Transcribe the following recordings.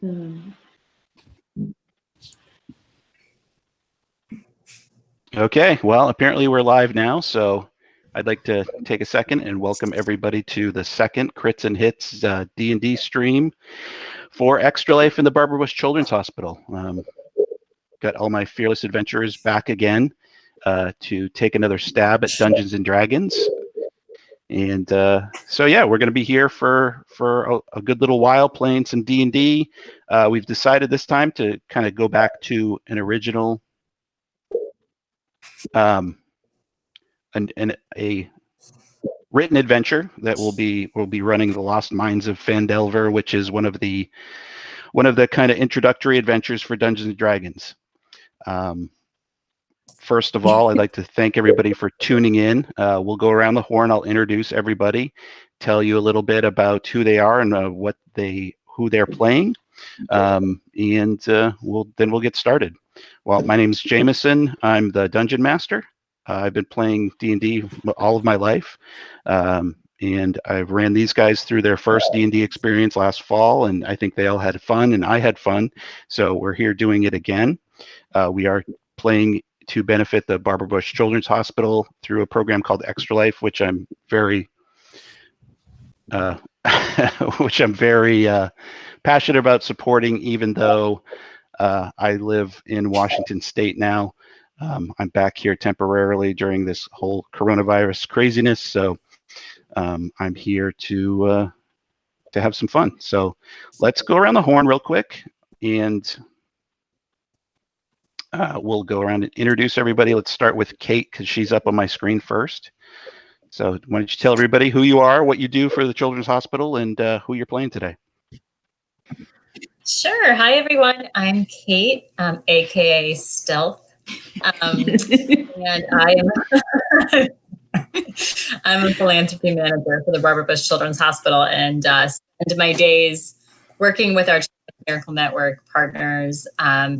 Okay, well, apparently we're live now, so I'd like to take a second and welcome everybody to the second Crits and Hits D&D stream for Extra Life in the Barbara Bush Children's Hospital. Got all my fearless adventurers back again to take another stab at Dungeons and Dragons. And so yeah, we're going to be here for a good little while playing some D&D. We've decided this time to kind of go back to an original a written adventure that will be running the Lost Mines of Phandelver, which is one of the kind of introductory adventures for Dungeons and Dragons. First of all, I'd like to thank everybody for tuning in. We'll go around the horn. I'll introduce everybody, tell you a little bit about who they are and who they're playing, and we'll get started. Well, my name's Jameson. I'm the Dungeon Master. I've been playing D&D all of my life, and I ran these guys through their first D&D experience last fall, and I think they all had fun, and I had fun, so we're here doing it again. We are playing to benefit the Barbara Bush Children's Hospital through a program called Extra Life, which I'm very passionate about supporting, even though I live in Washington State now. I'm back here temporarily during this whole coronavirus craziness, so I'm here to have some fun. So let's go around the horn real quick, and we'll go around and introduce everybody. Let's start with Kate, because she's up on my screen first. So why don't you tell everybody who you are, what you do for the Children's Hospital, and who you're playing today. Sure. Hi, everyone. I'm Kate, aka Stealth. And I'm a philanthropy manager for the Barbara Bush Children's Hospital, and spend my days working with our Miracle Network partners,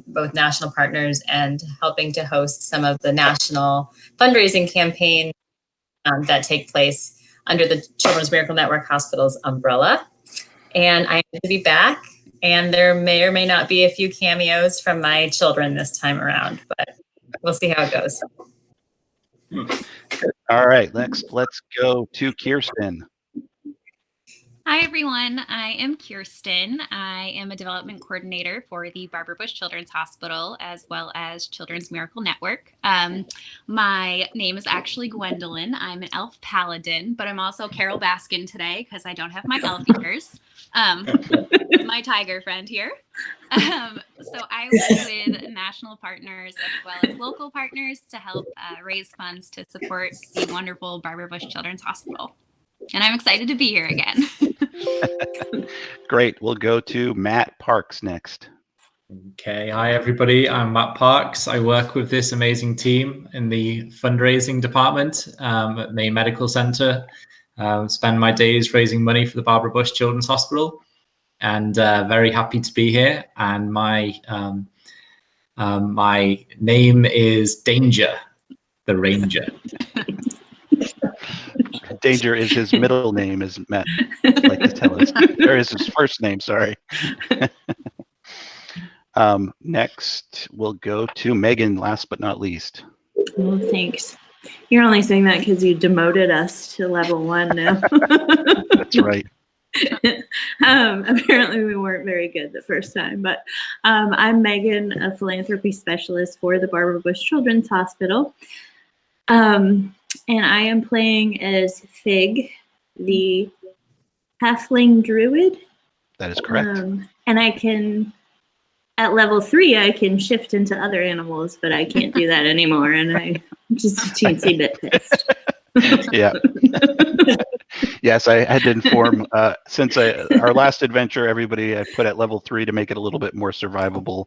both national partners, and helping to host some of the national fundraising campaigns that take place under the Children's Miracle Network Hospital's umbrella. And I'm going to be back, and there may or may not be a few cameos from my children this time around, but we'll see how it goes. All right, let's go to Kirsten. Hi, everyone. I am Kirsten. I am a development coordinator for the Barbara Bush Children's Hospital, as well as Children's Miracle Network. My name is actually Gwendolyn. I'm an elf paladin, but I'm also Carol Baskin today because I don't have my elf ears. My tiger friend here. So I work with national partners as well as local partners to help raise funds to support the wonderful Barbara Bush Children's Hospital. And I'm excited to be here again. Great. We'll go to Matt Parks next. Okay. Hi, everybody. I'm Matt Parks. I work with this amazing team in the fundraising department at Maine Medical Center. Spend my days raising money for the Barbara Bush Children's Hospital, and very happy to be here. And my name is Danger, the Ranger. Danger is his middle name, as Matt would like to tell us. Or is his first name, sorry. Next, we'll go to Megan, last but not least. Well, thanks. You're only saying that because you demoted us to level 1 now. That's right. Apparently we weren't very good the first time, but I'm Megan, a philanthropy specialist for the Barbara Bush Children's Hospital. And I am playing as Fig, the halfling druid. That is correct. And I can, at level 3, I can shift into other animals, but I can't do that anymore. And I'm just a teensy bit pissed. Yeah. Yes, I had to inform, since our last adventure, everybody I put at level 3 to make it a little bit more survivable.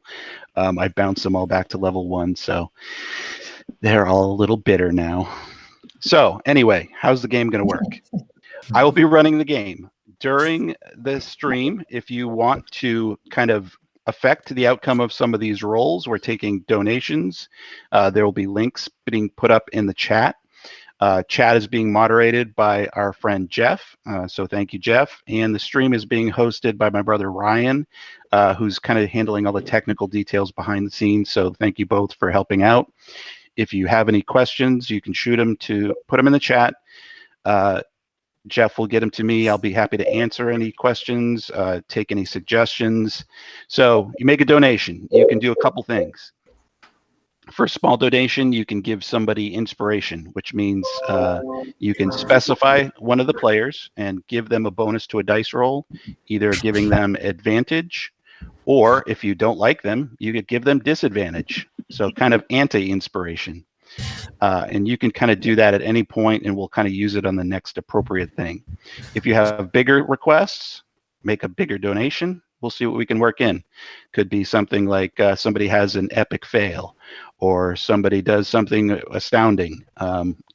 I bounced them all back to level 1, so they're all a little bitter now. So anyway, how's the game going to work? I will be running the game. During the stream, if you want to kind of affect the outcome of some of these rolls, we're taking donations. There will be links being put up in the chat. Chat is being moderated by our friend Jeff. So thank you, Jeff. And the stream is being hosted by my brother Ryan, who's kind of handling all the technical details behind the scenes. So thank you both for helping out. If you have any questions, you can put them in the chat. Jeff will get them to me. I'll be happy to answer any questions, take any suggestions. So you make a donation. You can do a couple things. For a small donation, you can give somebody inspiration, which means you can specify one of the players and give them a bonus to a dice roll, either giving them advantage, or if you don't like them, you could give them disadvantage. So kind of anti-inspiration. And you can kind of do that at any point, and we'll kind of use it on the next appropriate thing. If you have bigger requests, make a bigger donation. We'll see what we can work in. Could be something like somebody has an epic fail, or somebody does something astounding,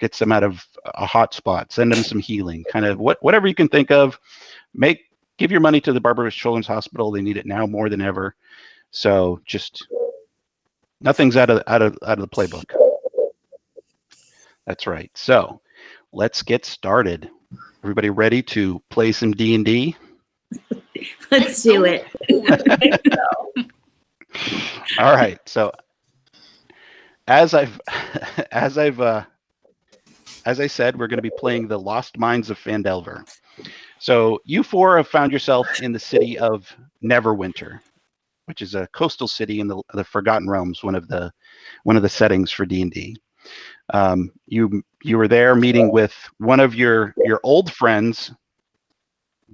gets them out of a hot spot, send them some healing, kind of whatever you can think of. Give your money to the Barbara Bush Children's Hospital. They need it now more than ever. So just nothing's out of the playbook. That's right. So let's get started. Everybody ready to play some D&D? Let's do it. All right. So as I said, we're going to be playing the Lost Mines of Phandelver. So you four have found yourself in the city of Neverwinter, which is a coastal city in the Forgotten Realms, one of the settings for D&D. You were there meeting with one of your old friends,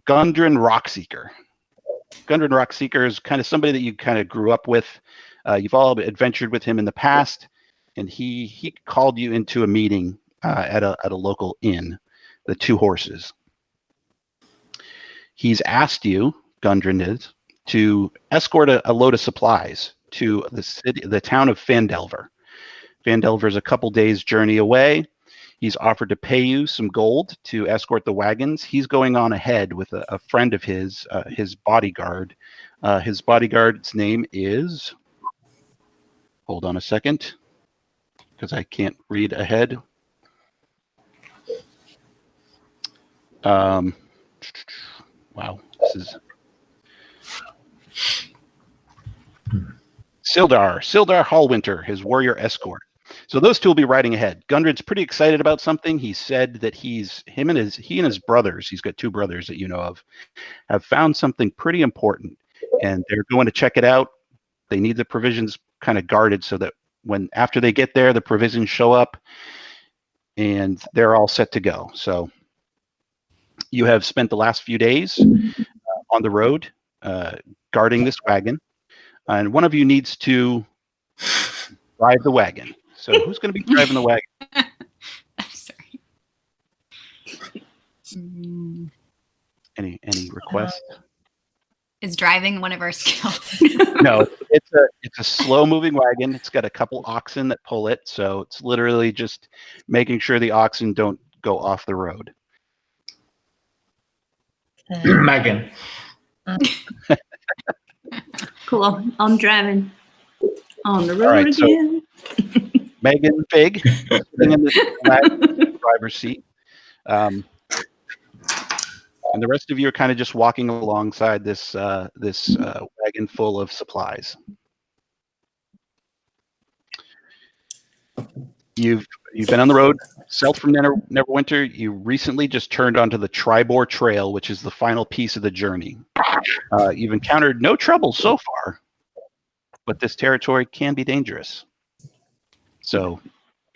Gundren Rockseeker. Gundren Rockseeker is kind of somebody that you kind of grew up with. You've all adventured with him in the past, and he called you into a meeting at a local inn, the Two Horses. He's asked you, Gundren is, to escort a load of supplies to the town of Phandelver. Phandelver is a couple days' journey away. He's offered to pay you some gold to escort the wagons. He's going on ahead with a friend of his bodyguard. His bodyguard's name is... Hold on a second, because I can't read ahead. Wow, this is... Sildar Hallwinter, his warrior escort. So those two will be riding ahead. Gundren's pretty excited about something. He said that he and his brothers, he's got two brothers that you know of, have found something pretty important, and they're going to check it out. They need the provisions kind of guarded so that after they get there, the provisions show up and they're all set to go. So you have spent the last few days on the road guarding this wagon, and one of you needs to drive the wagon. So who's going to be driving the wagon? I'm sorry. Any requests? Is driving one of our skills? No, it's a slow-moving wagon. It's got a couple oxen that pull it, so it's literally just making sure the oxen don't go off the road. Megan. Cool. I'm driving on the road All right, so again. Megan Fig sitting in the driver's seat. And the rest of you are kind of just walking alongside this wagon full of supplies. You've been on the road south from Neverwinter. You recently just turned onto the Tribor Trail, which is the final piece of the journey. You've encountered no trouble so far, but this territory can be dangerous. So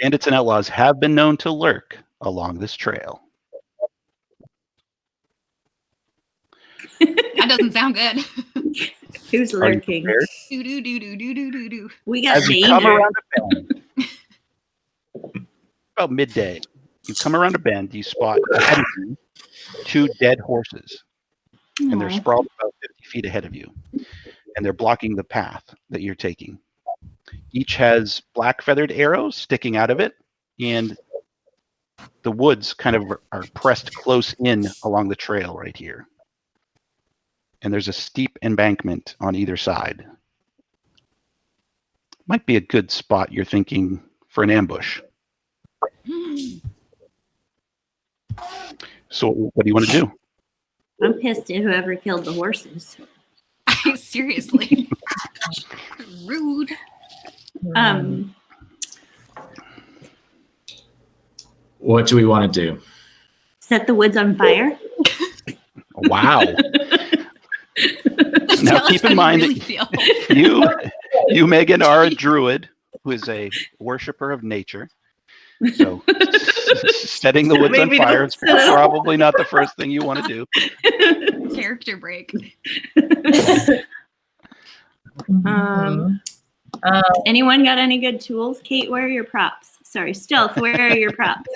bandits and outlaws have been known to lurk along this trail. That doesn't sound good. Who's lurking? Do do do do do do do do. We got As you come danger. around a bend, about midday, you come around a bend, you spot ahead of you two dead horses, and they're Aw. sprawled about 50 feet ahead of you, and they're blocking the path that you're taking. Each has black feathered arrows sticking out of it, and the woods kind of are pressed close in along the trail right here. And there's a steep embankment on either side. Might be a good spot, you're thinking, for an ambush. So what do you want to do? I'm pissed at whoever killed the horses. Seriously. Rude. What do we want to do? Set the woods on fire. Wow. Now Tell keep us in how mind you really that feel. you, Megan, are a druid who is a worshiper of nature. So setting the woods on Maybe fire don't is set it off. probably not the first thing you want to do. Character break. Anyone got any good tools? Kate, where are your props? Sorry, Stealth, where are your props?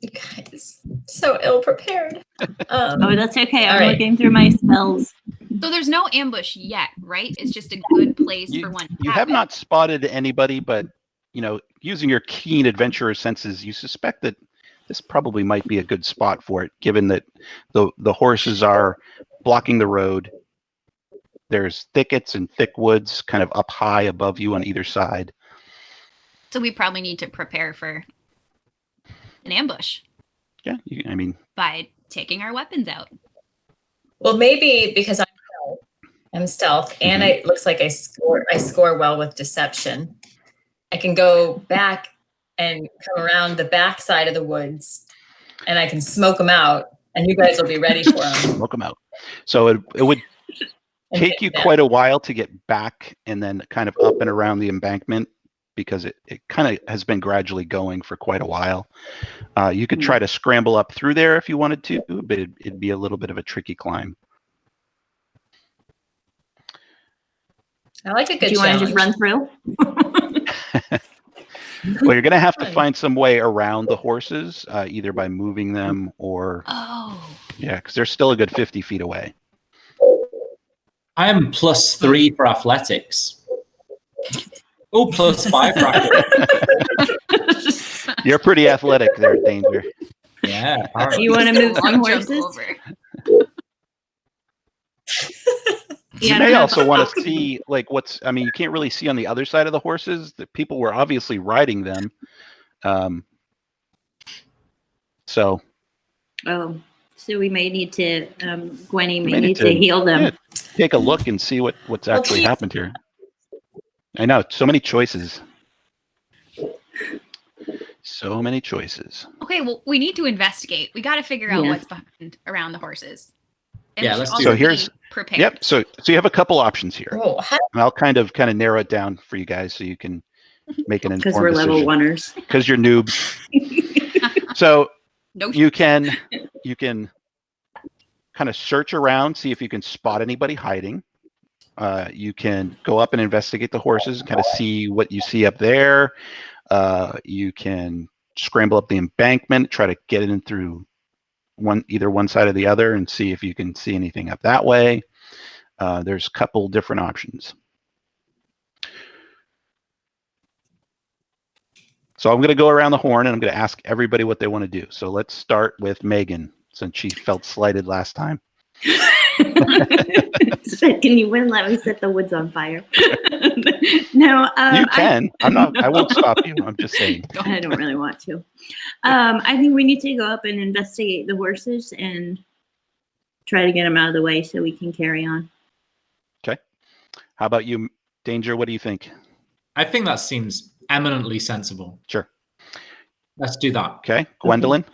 You guys, so ill prepared. Oh, that's okay. I'm all right. looking through my spells. So there's no ambush yet, right? It's just a good place for one to You have happen. not spotted anybody, but using your keen adventurer senses, you suspect that this probably might be a good spot for it, given that the horses are blocking the road. There's thickets and thick woods kind of up high above you on either side. So we probably need to prepare for an ambush. Yeah, I mean, by taking our weapons out. Well, maybe because I'm stealth, and it looks like I score well with deception. I can go back and come around the back side of the woods, and I can smoke them out, and you guys will be ready for them. Smoke them out. So it would take you quite a while to get back and then kind of up and around the embankment, because it kind of has been gradually going for quite a while. You could try to scramble up through there if you wanted to, but it'd be a little bit of a tricky climb. I like a good Do you want to just run through? Well, you're going to have to find some way around the horses, either by moving them or... Yeah, because they're still a good 50 feet away. I am +3 for athletics. Oh, +5 for athletics. You're pretty athletic there, Danger. Yeah. Do you want to move some horses? You may also want to see, like, you can't really see on the other side of the horses. The people were obviously riding them. So we may need to, Gwenny may need to heal them. Yeah, take a look and see what's actually happened here. I know, so many choices. So many choices. Okay, well, we need to investigate. We got to figure out what's behind around the horses. And yeah, let's do so here's prepared. Yep. So you have a couple options here. Oh, and I'll kind of narrow it down for you guys so you can make an informed decision. Because we're level oneers. Because you're noobs. So you can kind of search around, see if you can spot anybody hiding. You can go up and investigate the horses and kind of see what you see up there. You can scramble up the embankment, try to get in through either one side or the other and see if you can see anything up that way. There's a couple different options. So I'm going to go around the horn and I'm going to ask everybody what they want to do. So let's start with Megan, since she felt slighted last time. Can you win? Let me set the woods on fire. No, you can. I won't stop you. I'm just saying. I don't really want to. I think we need to go up and investigate the horses and try to get them out of the way so we can carry on. Okay. How about you, Danger? What do you think? I think that seems eminently sensible. Sure. Let's do that. Okay. Gwendolyn?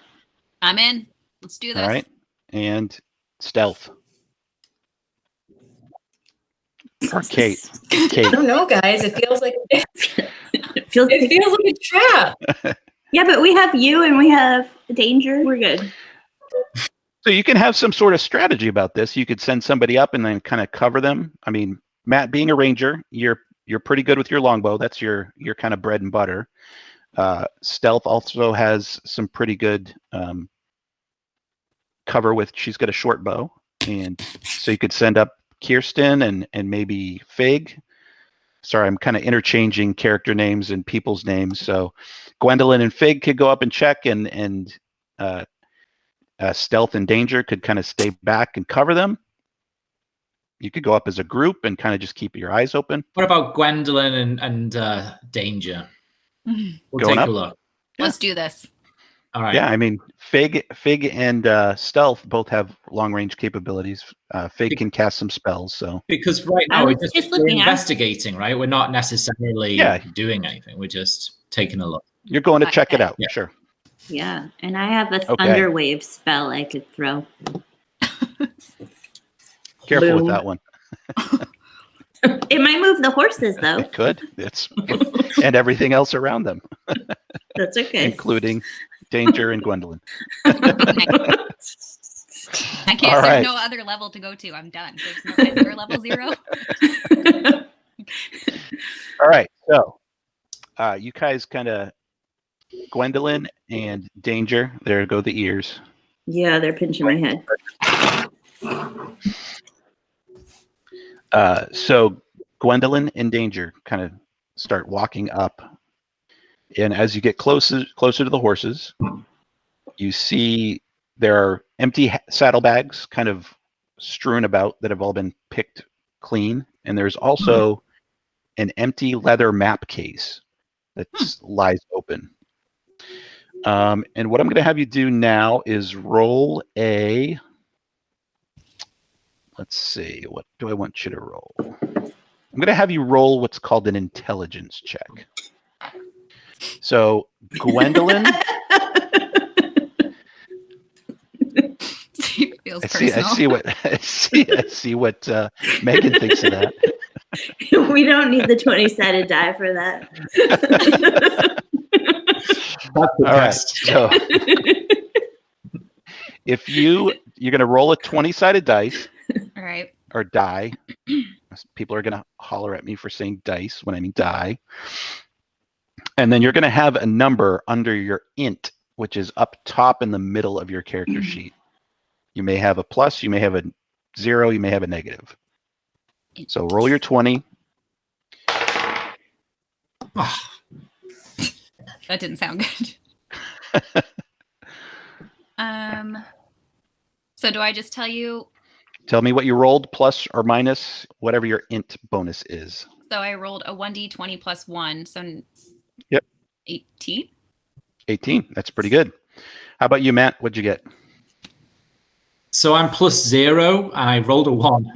I'm in. Let's do this. All right. And Stealth. Or Kate. I don't know, guys. It feels like it feels like a trap. Yeah, but we have you and we have Danger. We're good. So you can have some sort of strategy about this. You could send somebody up and then kind of cover them. I mean, Matt, being a ranger, you're pretty good with your longbow. That's your kind of bread and butter. Stealth also has some pretty good cover with. She's got a short bow, and so you could send up Kirsten and maybe Fig. Sorry, I'm kind of interchanging character names and people's names. So Gwendolyn and Fig could go up and check, and Stealth and Danger could kind of stay back and cover them. You could go up as a group and kind of just keep your eyes open. What about Gwendolyn and Danger? Mm-hmm. We'll take a look. Let's do this. All right. Yeah, I mean, Fig and Stealth both have long-range capabilities. Fig can cast some spells, so Because right I now we're was just we're looking at- investigating, right? We're not necessarily Yeah. doing anything. We're just taking a look. you're going to check it Okay. out. Yeah. Sure. Yeah, and I have a Okay. thunder wave spell I could throw. Careful with Boom. that one. It might move the horses though. It could. It's and everything else around them, That's okay. including Danger and Gwendolyn. I can't. All right. There's no other level to go to. I'm done. There's no, is there a level 0? All right. So you guys kind of Gwendolyn and Danger. There go the ears. Yeah, they're pinching my head. So Gwendolyn and Danger kind of start walking up, and as you get closer to the horses, you see there are empty saddlebags kind of strewn about that have all been picked clean, and there's also an empty leather map case that lies open. And what I'm going to have you do now is roll a. Let's see, what do I want you to roll? I'm going to have you roll what's called an intelligence check. So, Gwendolyn, Feels I personal. see what Megan thinks of that. We don't need the 20-sided die for that. All right, so if you're going to roll a 20-sided dice All right. or die. People are going to holler at me for saying dice when I mean die. And then you're going to have a number under your int, which is up top in the middle of your character sheet. You may have a plus, you may have a 0, you may have a negative. So roll your 20. That didn't sound good. So do I just tell you? Tell me what you rolled, plus or minus whatever your int bonus is. So I rolled a 1d20 plus 1, so Yep. 18. 18. That's pretty good. How about you, Matt? What'd you get? So I'm +0, and I rolled a 1.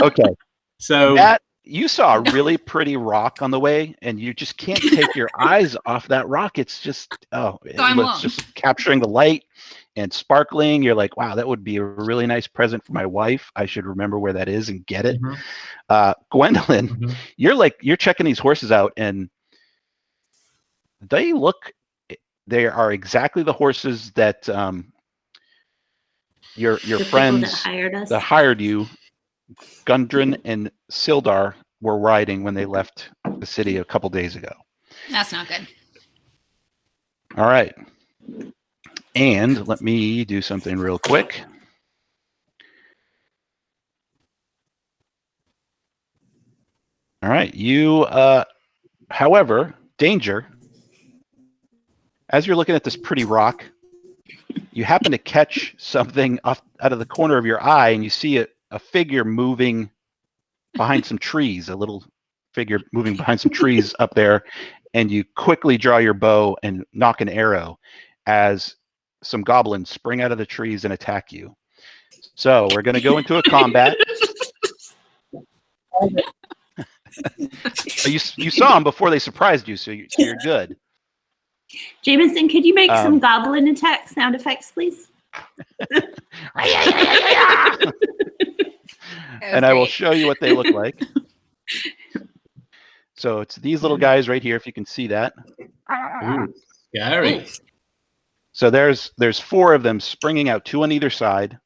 Okay. So Matt, you saw a really pretty rock on the way, and you just can't take your eyes off that rock. It's just, it's just capturing the light and sparkling. You're like, wow, that would be a really nice present for my wife. I should remember where that is and get it. Gwendolyn, you're checking these horses out, and they are exactly the horses that your friends that hired you, Gundren and Sildar, were riding when they left the city a couple days ago. That's not good. All right. And let me do something real quick. All right. You, however, Danger, as you're looking at this pretty rock, you happen to catch something out of the corner of your eye, and you see a figure moving behind some trees, a little figure moving behind some trees up there, and you quickly draw your bow and knock an arrow as some goblins spring out of the trees and attack you. So we're going to go into a combat. You saw them before they surprised you, so you're good. Jameson, could you make some goblin attack sound effects, please? And I will show you what they look like. So it's these little guys right here, if you can see that. Ooh, scary. So there's 4 of them springing out, 2 on either side,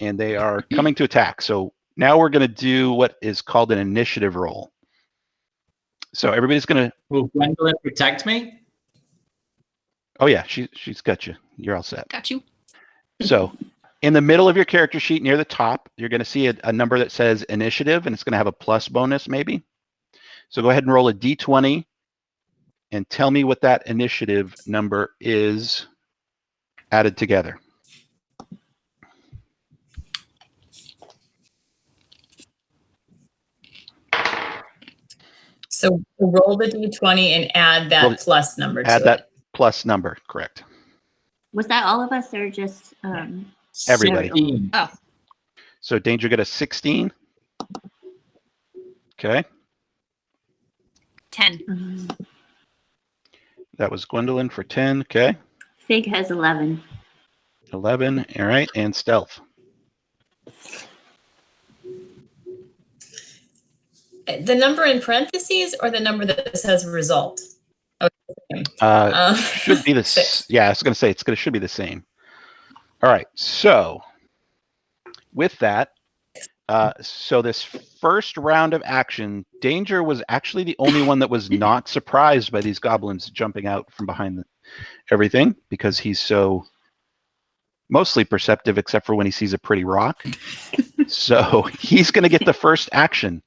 and they are coming to attack. So now we're going to do what is called an initiative roll. So everybody's going to... Will Gwendolyn protect me? Oh yeah, she's got you. You're all set. Got you. So in the middle of your character sheet near the top, you're going to see a number that says initiative, and it's going to have a plus bonus maybe. So go ahead and roll a d20 and tell me what that initiative number is added together. So roll the d20 and add that Roll- plus number to Add it. that plus number, correct. Was that all of us or just Everybody. 16. Oh, So Danger got a 16. Okay. 10. That was Gwendolyn for 10. Okay. Fig has 11. 11. All right. And Stealth. The number in parentheses or the number that says result? Should be the 6. Yeah, I was going to say should be the same. All right. So with that, so this first round of action, Danger was actually the only one that was not surprised by these goblins jumping out from behind everything, because he's so mostly perceptive, except for when he sees a pretty rock. So he's going to get the first action.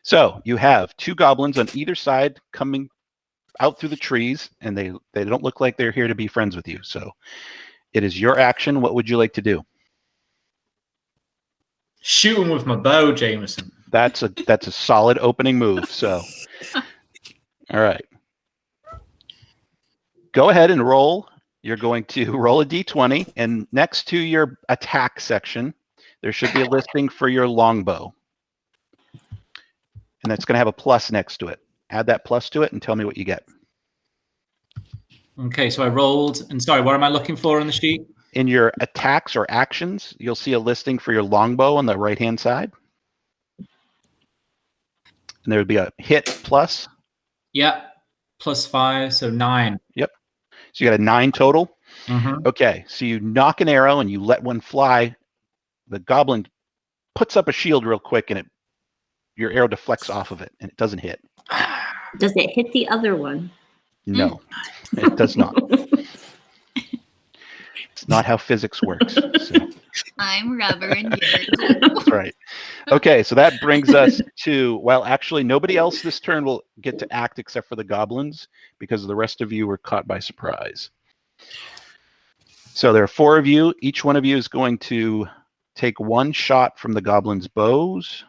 So you have 2 goblins on either side coming out through the trees, and they don't look like they're here to be friends with you. So it is your action. What would you like to do? Shoot him with my bow, Jameson. That's a solid opening move. So, all right. Go ahead and roll. You're going to roll a d20, and next to your attack section, there should be a listing for your longbow. And that's going to have a plus next to it. Add that plus to it and tell me what you get. Okay, so I rolled. And sorry, what am I looking for on the sheet? In your attacks or actions, you'll see a listing for your longbow on the right-hand side. And there would be a hit plus. Yeah, +5, so 9. Yep. So you got a 9 total. Mm-hmm. Okay, so you knock an arrow and you let one fly. The goblin puts up a shield real quick, and your arrow deflects off of it, and it doesn't hit. Does it hit the other one? No, it does not. It's not how physics works. So. I'm rubber and you're glue. That's right. Okay, so that brings us to, well, actually, nobody else this turn will get to act except for the goblins, because the rest of you were caught by surprise. So there are 4 of you. Each one of you is going to take 1 shot from the goblins' bows.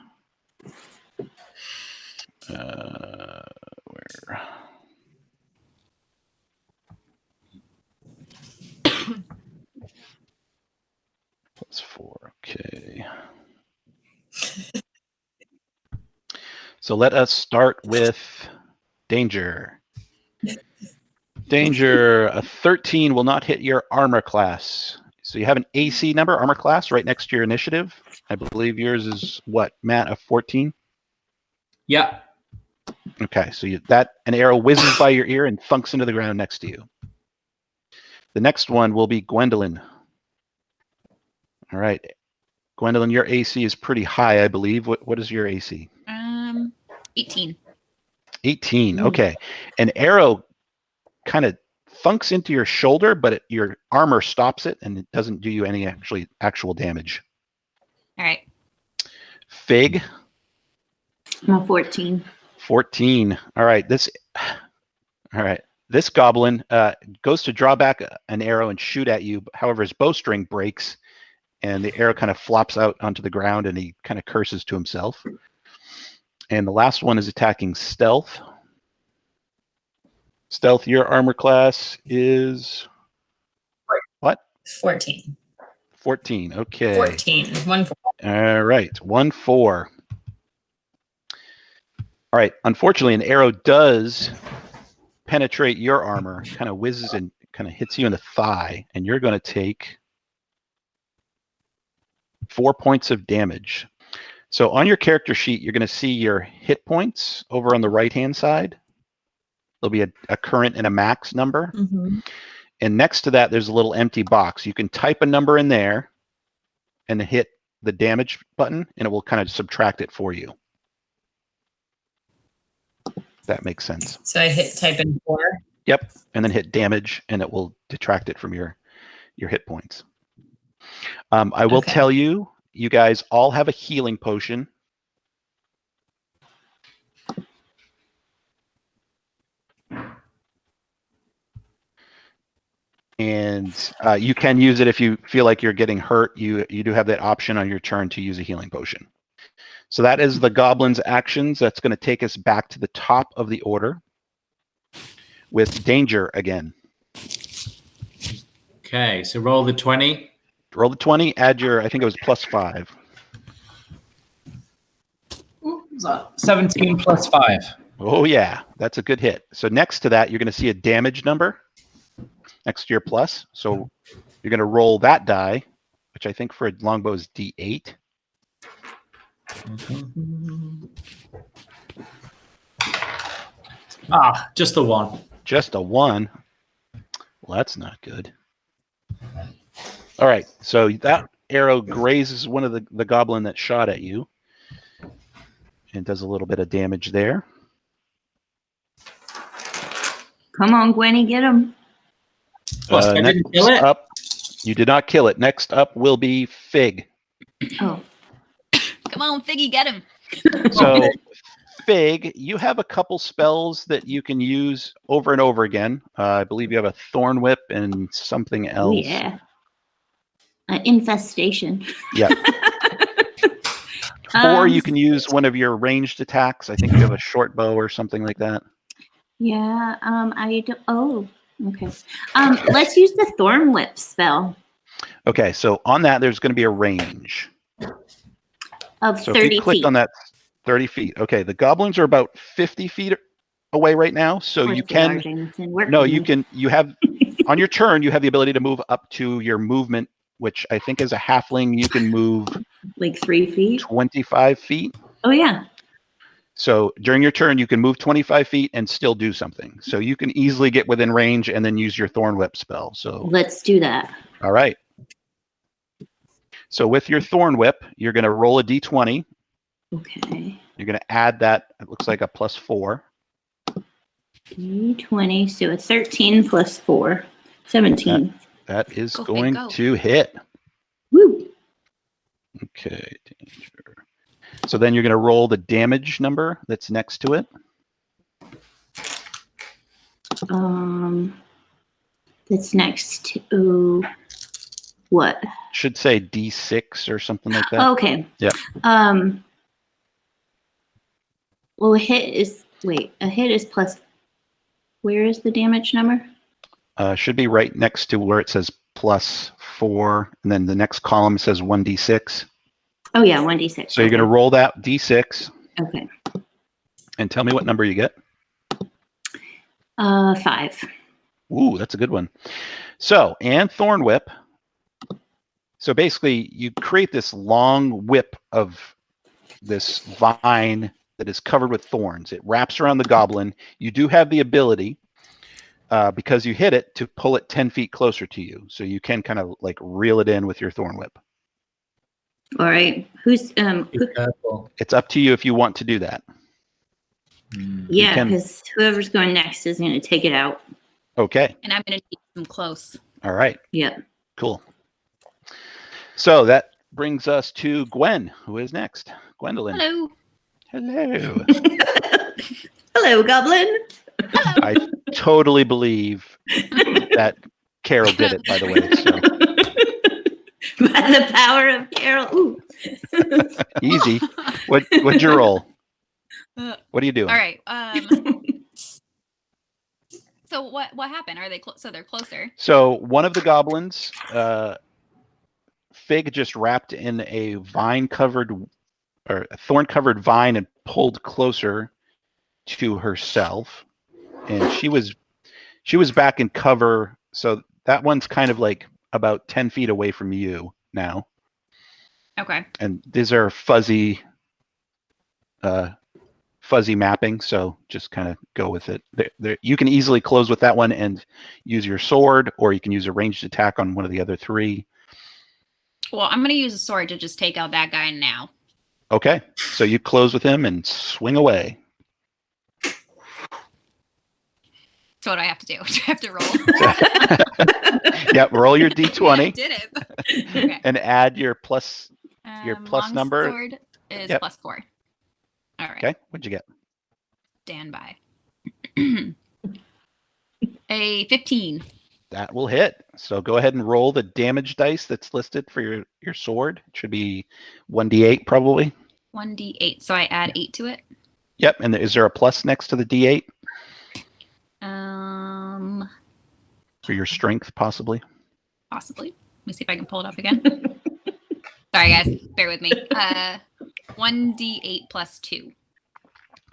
Where? +4. Okay. So let us start with Danger. Danger, a 13 will not hit your armor class. So you have an AC number, armor class, right next to your initiative. I believe yours is what, Matt, a 14? Yeah. Okay, so an arrow whizzes by your ear and thunks into the ground next to you. The next one will be Gwendolyn. All right. Gwendolyn, your AC is pretty high, I believe. What is your AC? 18. 18. Okay. An arrow kind of thunks into your shoulder, but your armor stops it, and it doesn't do you any actual damage. All right. Fig. I'm a 14. 14. All right. This goblin goes to draw back an arrow and shoot at you. However, his bowstring breaks, and the arrow kind of flops out onto the ground, and he kind of curses to himself. And the last one is attacking Stealth. Stealth, your armor class is what? 14. 14. Okay. 14. 1 4. All right. 1-4. All right. Unfortunately, an arrow does penetrate your armor, kind of whizzes and kind of hits you in the thigh, and you're going to take 4 points of damage. So on your character sheet, you're going to see your hit points over on the right-hand side. There'll be a current and a max number. Mm-hmm. And next to that, there's a little empty box. You can type a number in there and hit the damage button, and it will kind of subtract it for you. That makes sense. So I type in 4. Yep. And then hit damage, and it will detract it from your hit points. I will tell you, you guys all have a healing potion. And you can use it if you feel like you're getting hurt. You do have that option on your turn to use a healing potion. So that is the goblin's actions. That's going to take us back to the top of the order with danger again. Okay, so roll the 20. Roll the 20, add your, I think it was +5. Ooh, 17 plus 5. Oh yeah, that's a good hit. So next to that, you're going to see a damage number next to your plus. So you're going to roll that die, which I think for a longbow is D8. Ah, just the 1. Just a 1. Well, that's not good. All right, so that arrow grazes one of the goblin that shot at you and does a little bit of damage there. Come on, Gwenny, get him. Plus, I didn't kill it. Up, you did not kill it. Next up will be Fig. Oh. Come on, Figgy, get him. So, Fig, you have a couple spells that you can use over and over again. I believe you have a Thorn Whip and something Oh, else. yeah. Infestation. Yeah. Or you can use one of your ranged attacks. I think you have a short bow or something like that. Yeah, I don't. Oh, okay. Let's use the Thorn Whip spell Okay, so on that, there's going to be a range. of So 30 if you click feet. on that, 30 feet. Okay, the goblins are about 50 feet away right now, so you can. No, you can. You have on your turn. You have the ability to move up to your movement, which I think as a halfling you can move like 3 feet. 25 feet. Oh yeah. So during your turn, you can move 25 feet and still do something. So you can easily get within range and then use your Thorn Whip spell. So let's do that. All right. So with your Thorn Whip, you're going to roll a d20. Okay. You're going to add that. It looks like a +4. D20, so a 13 plus 4, 17. That is Go, going Fig, go. to hit. Woo! Okay, danger. So then you're going to roll the damage number that's next to it. That's next to what? Should say D6 or something like that. Okay. Yeah. Well, a hit is plus. Where is the damage number? Should be right next to where it says +4, and then the next column says 1d6. Oh yeah, 1d6. So you're going to roll that d6 Okay. and tell me what number you get. 5. Ooh, that's a good one. So, and Thorn Whip. So basically, you create this long whip of this vine that is covered with thorns. It wraps around the goblin. You do have the ability, because you hit it, to pull it 10 feet closer to you. So you can kind of like reel it in with your Thorn Whip. All right. Who's Be careful. It's up to you if you want to do that. Yeah, can- because whoever's going next is going to take it out. Okay. And I'm going to keep them close. All right. Yep. Cool. So that brings us to Gwen, who is next. Gwendolyn. Hello. Hello. Hello, Goblin. I totally believe that Carol did it, by the way. So By the power of Carol. Ooh. easy. What'd you roll? What are you doing? All right. So what happened? Are they so they're closer? So one of the goblins, Fig just wrapped in a vine-covered or a thorn-covered vine and pulled closer to herself, and she was back in cover. So that one's kind of like about 10 feet away from you now. Okay. And these are fuzzy mapping, so just kind of go with it. You can easily close with that one and use your sword, or you can use a ranged attack on one of the other 3. Well, I'm going to use a sword to just take out that guy now. Okay, so you close with him and swing away. So what do I have to do? Do I have to roll? Yep, roll your d20. I did it. Okay. And add your plus long number. Sword is Yep. +4. All right. Okay, what'd you get? Stand by. A 15. That will hit. So go ahead and roll the damage dice that's listed for your sword. It should be 1d8 probably. 1d8. So I add 8 to it. Yep. And is there a plus next to the D8 for your strength, possibly? Possibly. Let me see if I can pull it up again. Sorry, guys. Bear with me. 1d8 plus 2.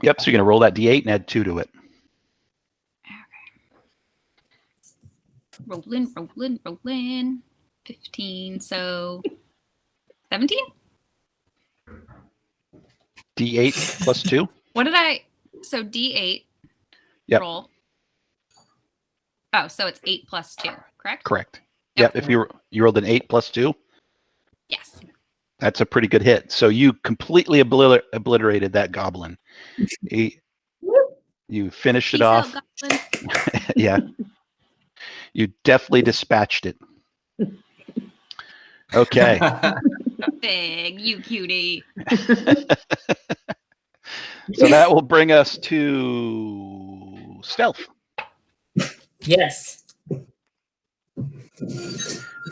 Yep. So you're going to roll that D8 and add 2 to it. Rolling. 15. So 17? D8 plus 2. What did I? So D8 Yep. roll. Oh, so it's 8 plus 2, correct? Correct. Yep. Okay. If you rolled an 8 plus 2, Yes. that's a pretty good hit. So you completely obliterated that goblin. You finished it Peace off. out, goblin. Yeah. You definitely dispatched it. Okay. Big, you cutie. So that will bring us to stealth. Yes.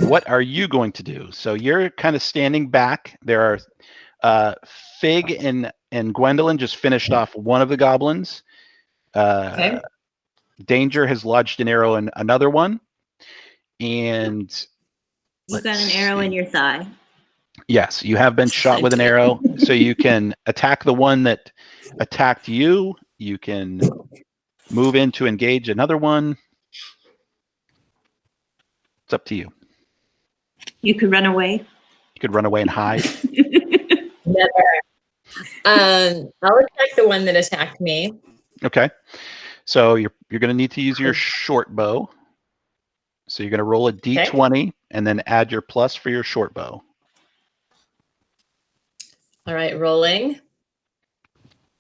What are you going to do? So you're kind of standing back. There are Fig and Gwendolyn just finished off one of the goblins. Okay. Danger has lodged an arrow in another one. And You've got an arrow in your thigh. yes, you have been shot with an arrow. So you can attack the one that attacked you. You can move in to engage another one. It's up to you. You could run away. You could run away and hide. Never. I'll attack the one that attacked me. Okay. So you're going to need to use your short bow. So you're going to roll a d20 and then add your plus for your short bow. All right, rolling.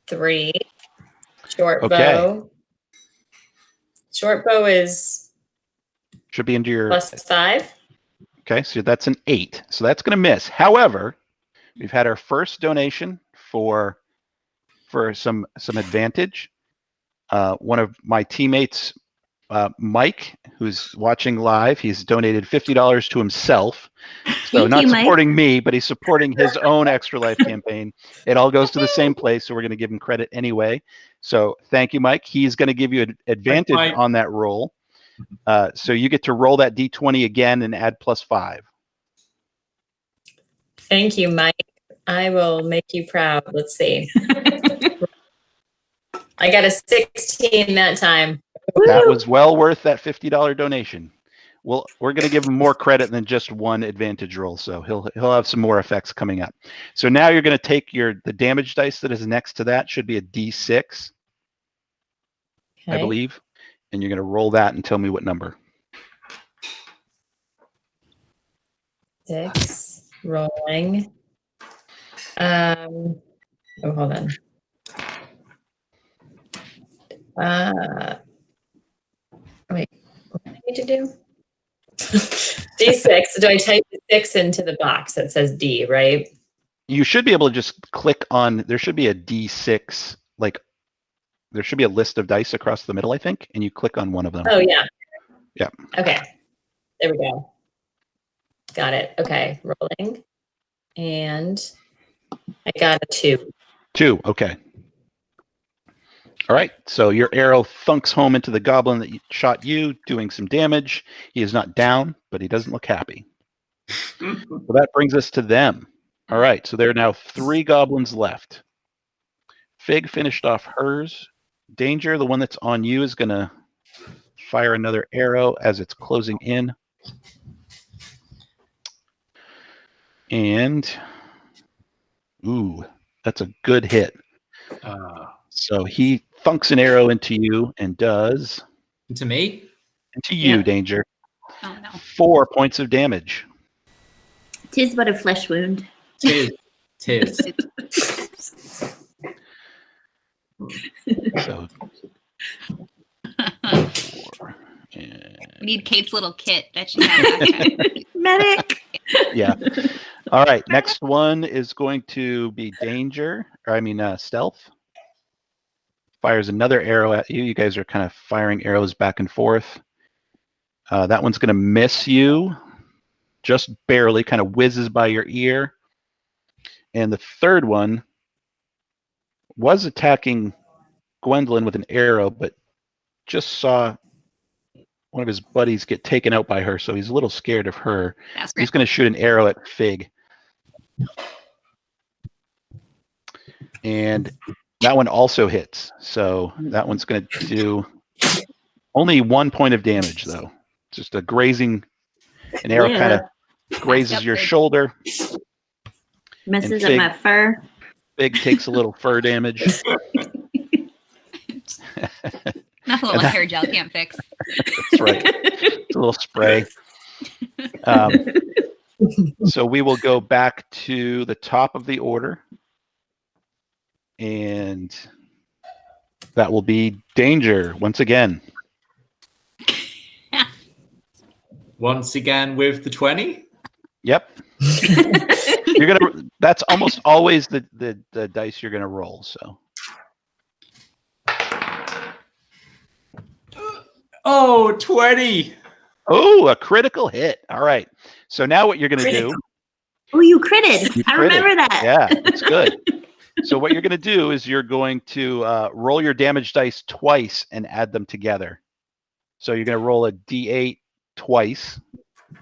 3. Short Okay. bow. Short bow is Should be into your +5. Okay, so that's an 8. So that's going to miss. However, we've had our first donation for some advantage. One of my teammates, Mike, who's watching live, he's donated $50 to himself. So Thank not you, Mike. supporting me, but he's supporting his own Extra Life campaign. It all goes to the same place, so we're going to give him credit anyway. So thank you, Mike. He's going to give you an advantage Mike. on that roll. So you get to roll that d20 again and add +5. Thank you, Mike. I will make you proud. Let's see. I got a 16 that time. That was well worth that $50 donation. Well, we're going to give him more credit than just one advantage roll, so he'll have some more effects coming up. So now you're going to take the damage dice that is next to that, should be a D6, I believe, and you're going to roll that and tell me what number. 6. Rolling. Oh, hold on. Wait, what do I need to do? D6. Do I type the 6 into the box that says D, right? You should be able to just click on, there should be a D6, like there should be a list of dice across the middle, I think, and you click on one of them. Oh, yeah. Yeah. Okay. There we go. Got it. Okay. Rolling. And I got a 2. 2, okay. All right, so your arrow thunks home into the goblin that shot you, doing some damage. He is not down, but he doesn't look happy. So that brings us to them. All right, so there are now 3 goblins left. Fig finished off hers. Danger, the one that's on you, is going to fire another arrow as it's closing in. And, ooh, that's a good hit. So he thunks an arrow into you and does... To me? Into you, Yeah. Danger. Oh, no. 4 points of damage. 'Tis but a flesh wound. Tis. So 4 and... We need Kate's little kit that she had last time. Medic. Yeah. All right. Next one is going to be Stealth. Fires another arrow at you. You guys are kind of firing arrows back and forth. That one's going to miss you. Just barely, kind of whizzes by your ear. And the third one was attacking Gwendolyn with an arrow, but just saw one of his buddies get taken out by her, so he's a little scared of her. That's He's great. going to shoot an arrow at Fig. And that one also hits. So that one's going to do only 1 point of damage, though. Just a grazing, an arrow kind of grazes your shoulder. Messes up my fur. Fig takes a little fur damage. Nothing a little hair gel can't fix. That's right. It's a little spray. So we will go back to the top of the order. And that will be Danger once again. Once again with the 20. Yep. That's almost always the dice you're gonna roll, so. Oh, 20. Oh, a critical hit. All right. So now what you're gonna do. Oh, you critted. I remember that. Yeah, it's good. So what you're gonna do is you're going to roll your damage dice twice and add them together. So you're gonna roll a D8 twice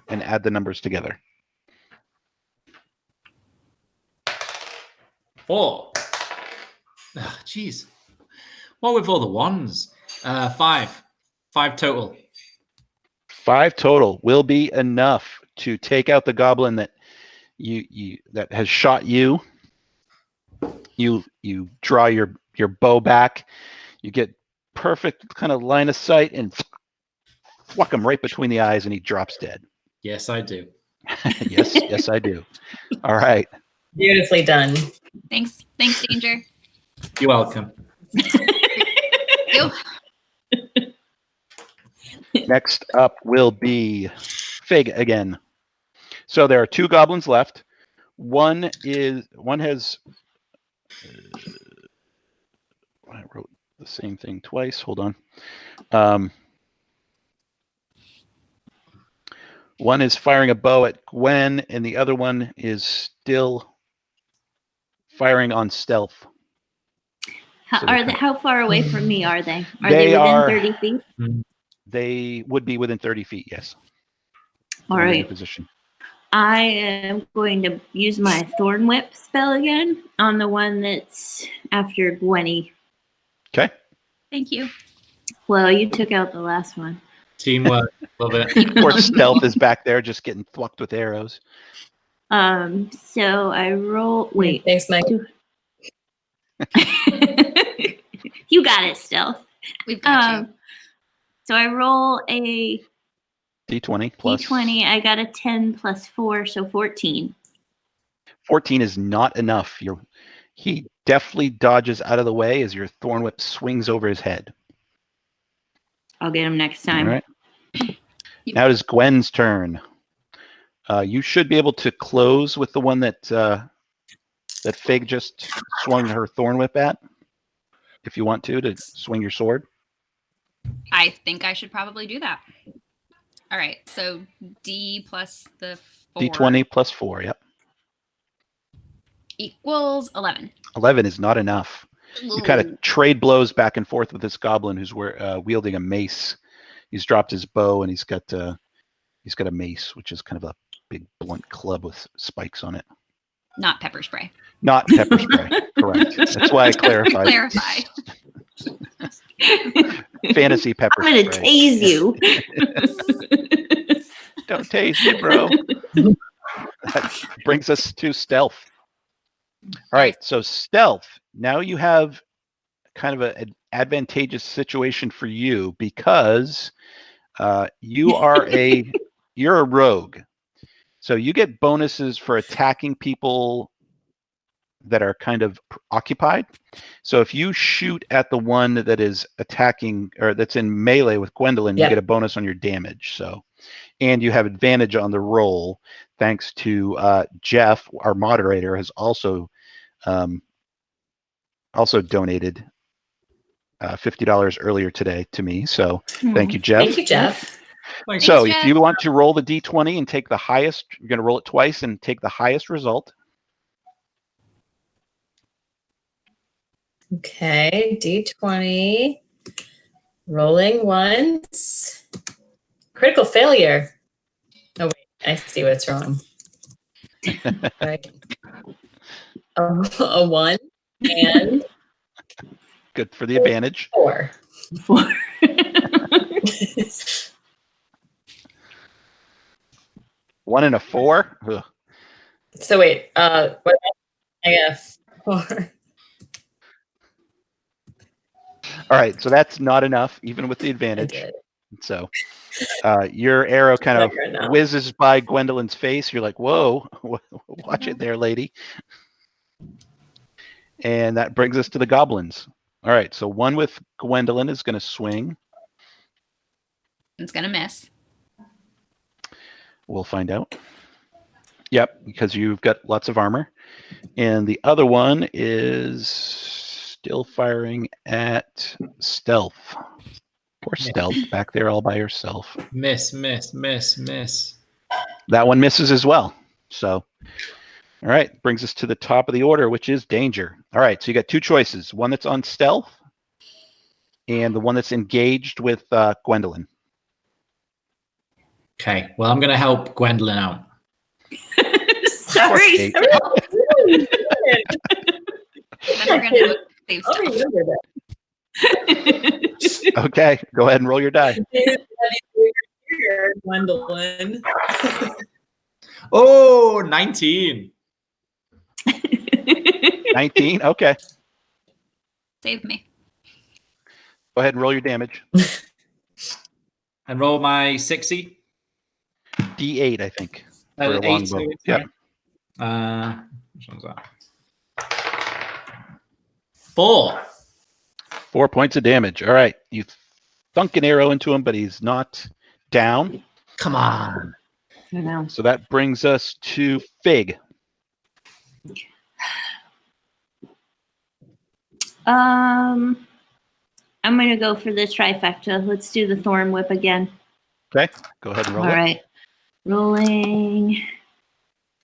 and add the numbers together. 4. Jeez. What with all the ones? 5. 5 total. 5 total will be enough to take out the goblin that that has shot you. You draw your bow back. You get perfect kind of line of sight and whack him right between the eyes, and he drops dead. Yes, I do. yes, I do. All right. Beautifully done. Thanks, Danger. You're welcome. You. Next up will be Fig again. So there are 2 goblins left. One has. I wrote the same thing twice. Hold on. One is firing a bow at Gwen, and the other one is still firing on stealth. How far away from me are they? Are They they within are- 30 feet? They would be within 30 feet, yes. All Depending on your right. position. I am going to use my Thorn Whip spell again on the one that's after Gwenny. Okay. Thank you. Well, you took out the last one. Teamwork. Love it. Poor Stealth is back there just getting thwacked with arrows. So I roll. Wait. Thanks, Mike. You got it, Stealth. We've got you. So I roll a D20 plus. D20. I got a 10 plus 4, so 14. 14 is not enough. He deftly dodges out of the way as your Thorn Whip swings over his head. I'll get him next time. All right. Now it is Gwen's turn. You should be able to close with the one that Fig just swung her Thorn Whip at. If you want to swing your sword. I think I should probably do that. All right. So D plus the 4 D20 plus 4, yep. equals 11. 11 is not enough. You kind of trade blows back and forth with this goblin who's wielding a mace. He's dropped his bow and he's got a mace, which is kind of a big blunt club with spikes on it. Not pepper spray. Not pepper spray, correct. That's why I clarified. Clarify. Fantasy pepper I'm going to spray. tase you. Don't tase me, bro. That brings us to Stealth. All right, so Stealth. Now you have kind of an advantageous situation for you because you're a rogue. So you get bonuses for attacking people that are kind of occupied. So if you shoot at the one that is attacking or that's in melee with Gwendolyn, you get a bonus on your damage. So, and you have advantage on the roll thanks to Jeff, our moderator, has also donated $50 earlier today to me. So thank you, Jeff. Thank you, Jeff. Thanks, So Jeff. if you want to roll the D20 and take the highest, you're going to roll it twice and take the highest result. Okay, D20. Rolling once. Critical failure. Oh, wait, I see what's wrong. Right. A 1 and Good for the advantage. 4. 4. One and a 4. Ugh. So wait, what? I got 4. All right, so that's not enough, even with the I advantage. did. So your arrow kind of Right now. whizzes by Gwendolyn's face. You're like, whoa, watch it there, lady. And that brings us to the goblins. All right, so one with Gwendolyn is going to swing. It's going to miss. We'll find out. Yep, because you've got lots of armor. And the other one is still firing at stealth. Poor stealth back there all by herself. Miss, miss, miss, miss. That one misses as well. So, all right, brings us to the top of the order, which is danger. All right, so you got two choices. One that's on stealth and the one that's engaged with Gwendolyn. Okay, well, I'm going to help Gwendolyn out. Sorry. Kate. Then we're going to go save I'll stuff. remember that. Okay, go ahead and roll your die. Gwendolyn. Oh, 19. 19, okay. Save me. Go ahead and roll your damage. And roll my 60. D8, I think. For a 8. longbow. Yep. Which one's that? 4. 4 points of damage. All right, you thunk an arrow into him, but he's not down. Come on. I know. So that brings us to Fig. I'm gonna go for the trifecta. Let's do the thorn whip again. Okay, go ahead and roll All it. right, rolling.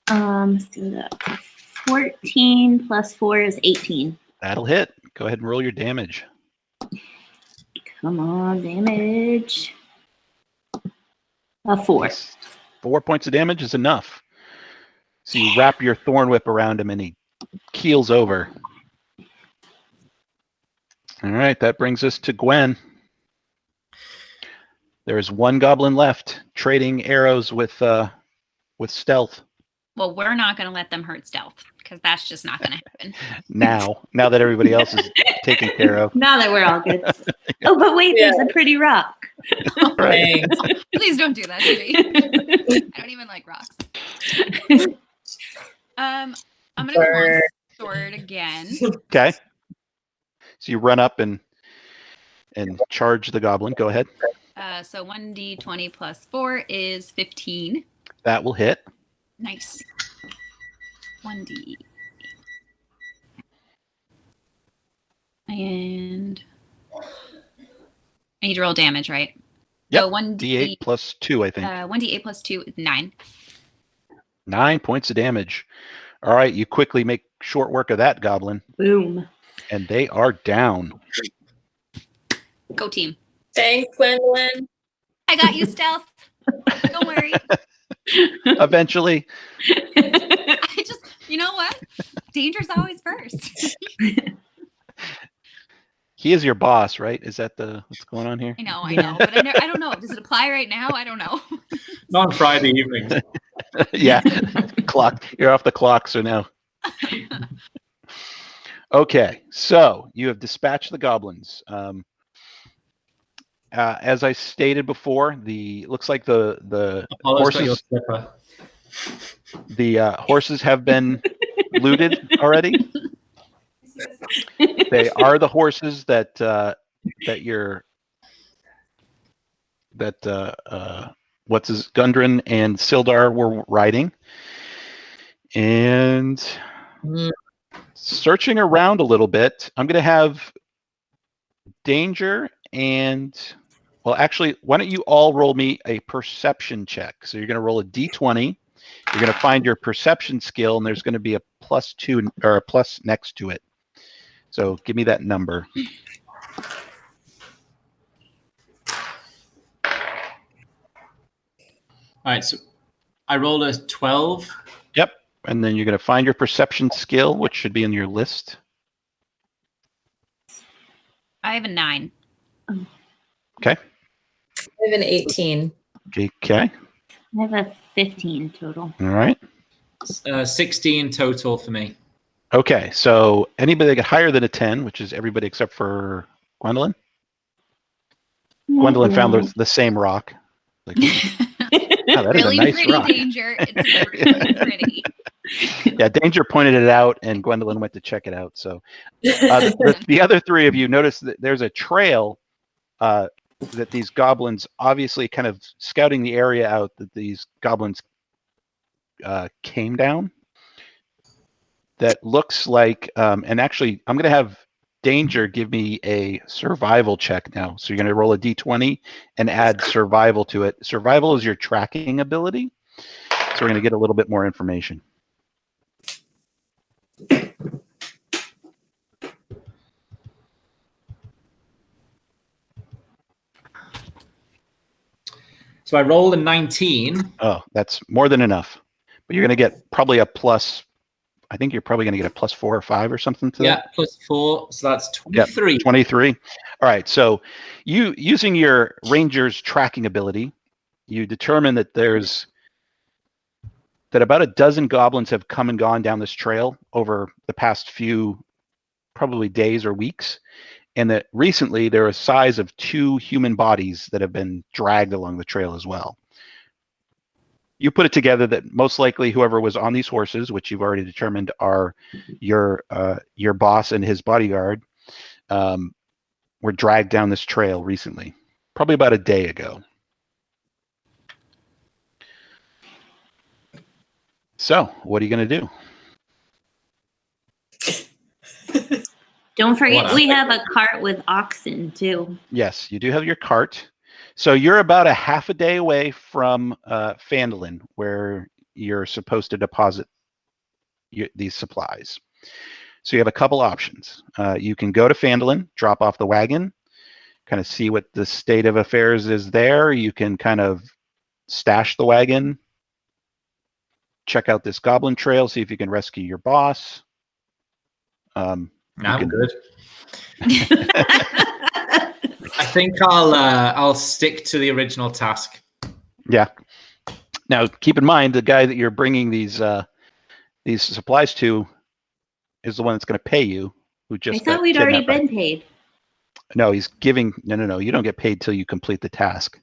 Let's do that. 14 plus 4 is 18. That'll hit. Go ahead and roll your damage. Come on, damage. A 4. Nice. 4 points of damage is enough. So you wrap your thorn whip around him and he keels over. All right, that brings us to Gwen. There is one goblin left, trading arrows with stealth. Well, we're not going to let them hurt stealth because that's just not going to happen. Now that everybody else is taken care of. Now that we're all good. Oh, but wait, there's a pretty rock. Right. Please don't do that to me. I don't even like rocks. I'm going to go on sword again. Okay. So you run up and charge the goblin. Go ahead. So 1d20 plus 4 is 15. That will hit. Nice. 1d. And I need to roll damage, right? Yep. So 1d8 D8 plus 2, I think. 1d8 plus 2 is 9. 9 points of damage. All right, you quickly make short work of that goblin, Boom. and they are down. Go team. Thanks, Gwendolyn. I got you, stealth. Don't worry. Eventually. I just, you know what? Danger's always first. He is your boss, right? Is that what's going on here? I know, but I don't know. Does it apply right now? I don't know. Not on Friday evening. Yeah. Clock. You're off the clock, so now. Okay, so you have dispatched the goblins. As I stated before, looks like the horses horses have been looted already. They are the horses that Gundren and Sildar were riding, and searching around a little bit. I'm going to have Danger and, well, actually, why don't you all roll me a perception check? So you're going to roll a d20. You're going to find your perception skill, and there's going to be a +2 or a plus next to it. So give me that number. All right, so I rolled a 12. Yep. And then you're going to find your perception skill, which should be in your list. I have a 9. Okay. I have an 18. Okay. I have a 15 total. All right. 16 total for me. Okay. So anybody that get higher than a 10, which is everybody except for Gwendolyn. Gwendolyn found the same rock. Like, wow, that is Really a nice pretty, rock. Danger. It's really pretty. Yeah, Danger pointed it out, and Gwendolyn went to check it out. So the other three of you notice that there's a trail that these goblins, obviously kind of scouting the area out, that these goblins came down. That looks like, and actually, I'm going to have Danger give me a survival check now. So you're going to roll a d20 and add survival to it. Survival is your tracking ability. So we're going to get a little bit more information. So I rolled a 19. Oh, that's more than enough. But you're going to get probably a plus. I think you're probably going to get a plus 4 or 5 or something to that. Yeah, plus 4. So that's 23. Yep, 23. All right. So you, using your ranger's tracking ability, you determine that that about a dozen goblins have come and gone down this trail over the past few probably days or weeks. And that recently there are a size of 2 human bodies that have been dragged along the trail as well. You put it together that most likely whoever was on these horses, which you've already determined are your boss and his bodyguard, were dragged down this trail recently, probably about a day ago. So, what are you going to do? Don't forget, we have a cart with oxen too. Yes, you do have your cart. So you're about a half a day away from Phandelver, where you're supposed to deposit these supplies. So you have a couple options. You can go to Phandelver, drop off the wagon, kind of see what the state of affairs is there. You can kind of stash the wagon, check out this goblin trail, see if you can rescue your boss. I'm good. I think I'll stick to the original task. Yeah. Now, keep in mind the guy that you're bringing these supplies to is the one that's going to pay you. Who just? I thought we'd already been paid. No, he's giving. No. You don't get paid till you complete the task.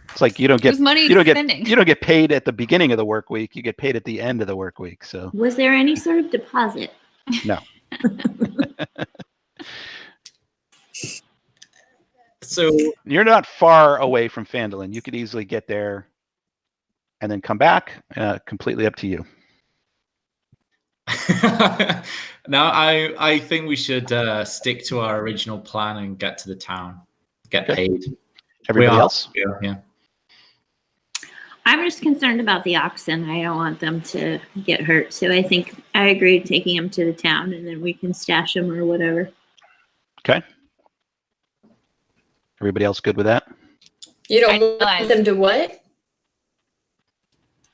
It's like you don't get paid at the beginning of the work week. You get paid at the end of the work week. So. Was there any sort of deposit? No. So you're not far away from Phandelver. You could easily get there and then come back. Completely up to you. No, I think we should stick to our original plan and get to the town, get paid. Everybody else? Yeah. I'm just concerned about the oxen. I don't want them to get hurt. So I think I agree taking them to the town and then we can stash them or whatever. Okay. Everybody else good with that? You don't want them to what?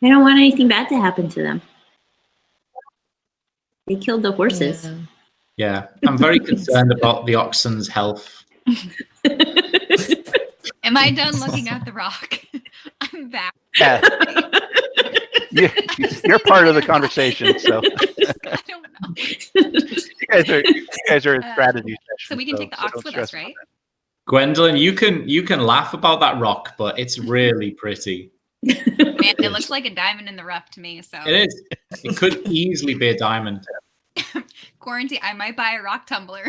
I don't want anything bad to happen to them. They killed the horses. Yeah. I'm very concerned about the oxen's health. Am I done looking at the rock? I'm back. Yeah. You're part of the conversation, so. I don't know. You guys are a strategy session. So we can take the ox with us, right? Gwendolyn, you can laugh about that rock, but it's really pretty. Man, it looks like a diamond in the rough to me. So it is. It could easily be a diamond. Quarantine. I might buy a rock tumbler.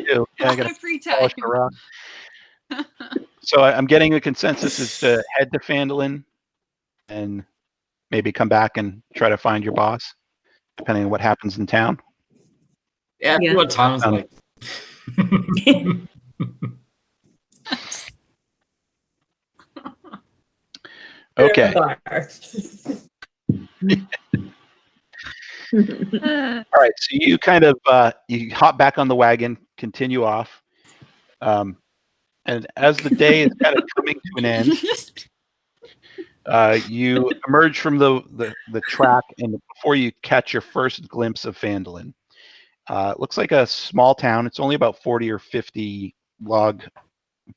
Yeah, I got free time. So I'm getting a consensus is to head to Phandelver and maybe come back and try to find your boss, depending on what happens in town. Yeah, what time's like. Okay. All right, so you kind of you hop back on the wagon, continue off, and as the day is kind of coming to an end, you emerge from the track, and before you catch your first glimpse of Phandelver, it looks like a small town. It's only about 40 or 50 log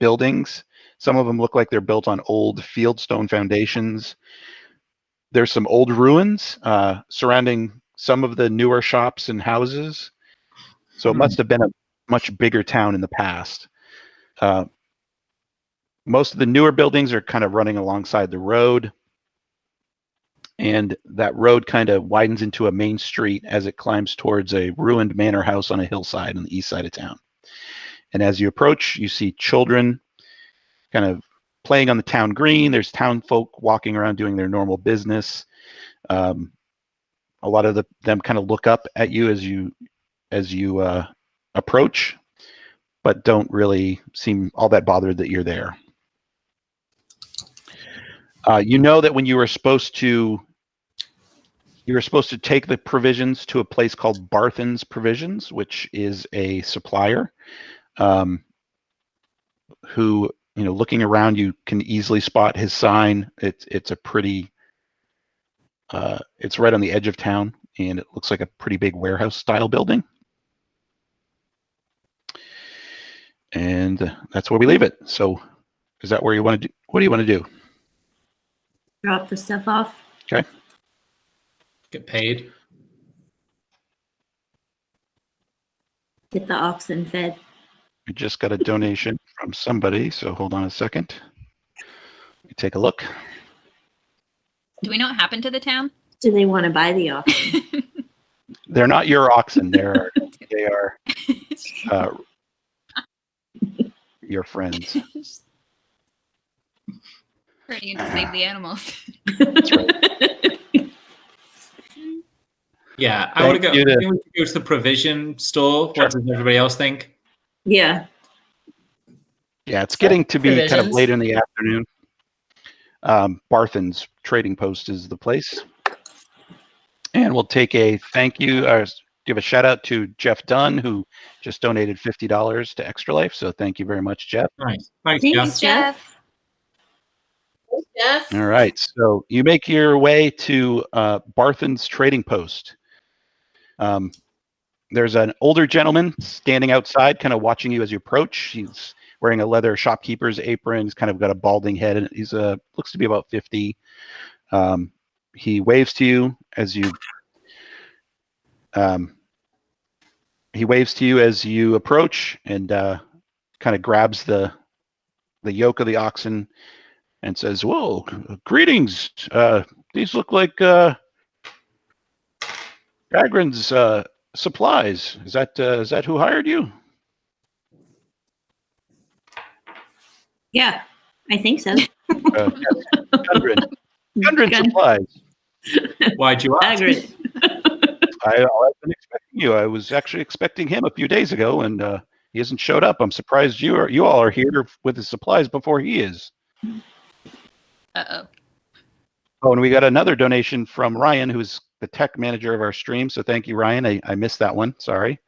buildings. Some of them look like they're built on old fieldstone foundations. There's some old ruins surrounding some of the newer shops and houses. So it must have been a much bigger town in the past. Most of the newer buildings are kind of running alongside the road. And that road kind of widens into a main street as it climbs towards a ruined manor house on a hillside on the east side of town. And as you approach, you see children kind of playing on the town green. There's town folk walking around doing their normal business. A lot of them kind of look up at you as you approach, but don't really seem all that bothered that you're there. You know that when you were supposed to take the provisions to a place called Barthen's Provisions, which is a supplier who, looking around, you can easily spot his sign. It's a pretty, it's right on the edge of town, and it looks like a pretty big warehouse style building. And that's where we leave it. So is that where you want to do? What do you want to do? Drop the stuff off. Okay. Get paid. Get the oxen fed. We just got a donation from somebody, so hold on a second. Let me take a look. Do we know what happened to the town? Do they want to buy the oxen? They're not your oxen. They are your friends. Turning in to save the animals. That's right. Yeah, I want to go. Thank you I think we should go to the provision store. Sure. What does everybody else think? Yeah. Yeah, it's getting to be kind of Provisions. late in the afternoon. Barthen's Trading Post is the place. And we'll take a thank you, give a shout out to Jeff Dunn, who just donated $50 to Extra Life. So thank you very much, Jeff. Nice. Thanks, Thanks, Jeff. Jeff. Jeff. All right. So you make your way to Barthen's Trading Post. There's an older gentleman standing outside, kind of watching you as you approach. He's wearing a leather shopkeeper's apron. He's kind of got a balding head, and he's looks to be about 50. He waves to you as you approach, and kind of grabs the yoke of the oxen and says, "Whoa, greetings! These look like Bagran's supplies. Is that who hired you?" Yeah, I think so. Yes, Gundren Supplies. Why'd you ask? Agrid. I've been expecting you. I was actually expecting him a few days ago, and he hasn't showed up. I'm surprised you all are here with his supplies before he is. Uh-oh. Oh, and we got another donation from Ryan, who's the tech manager of our stream. So thank you, Ryan. I missed that one. Sorry.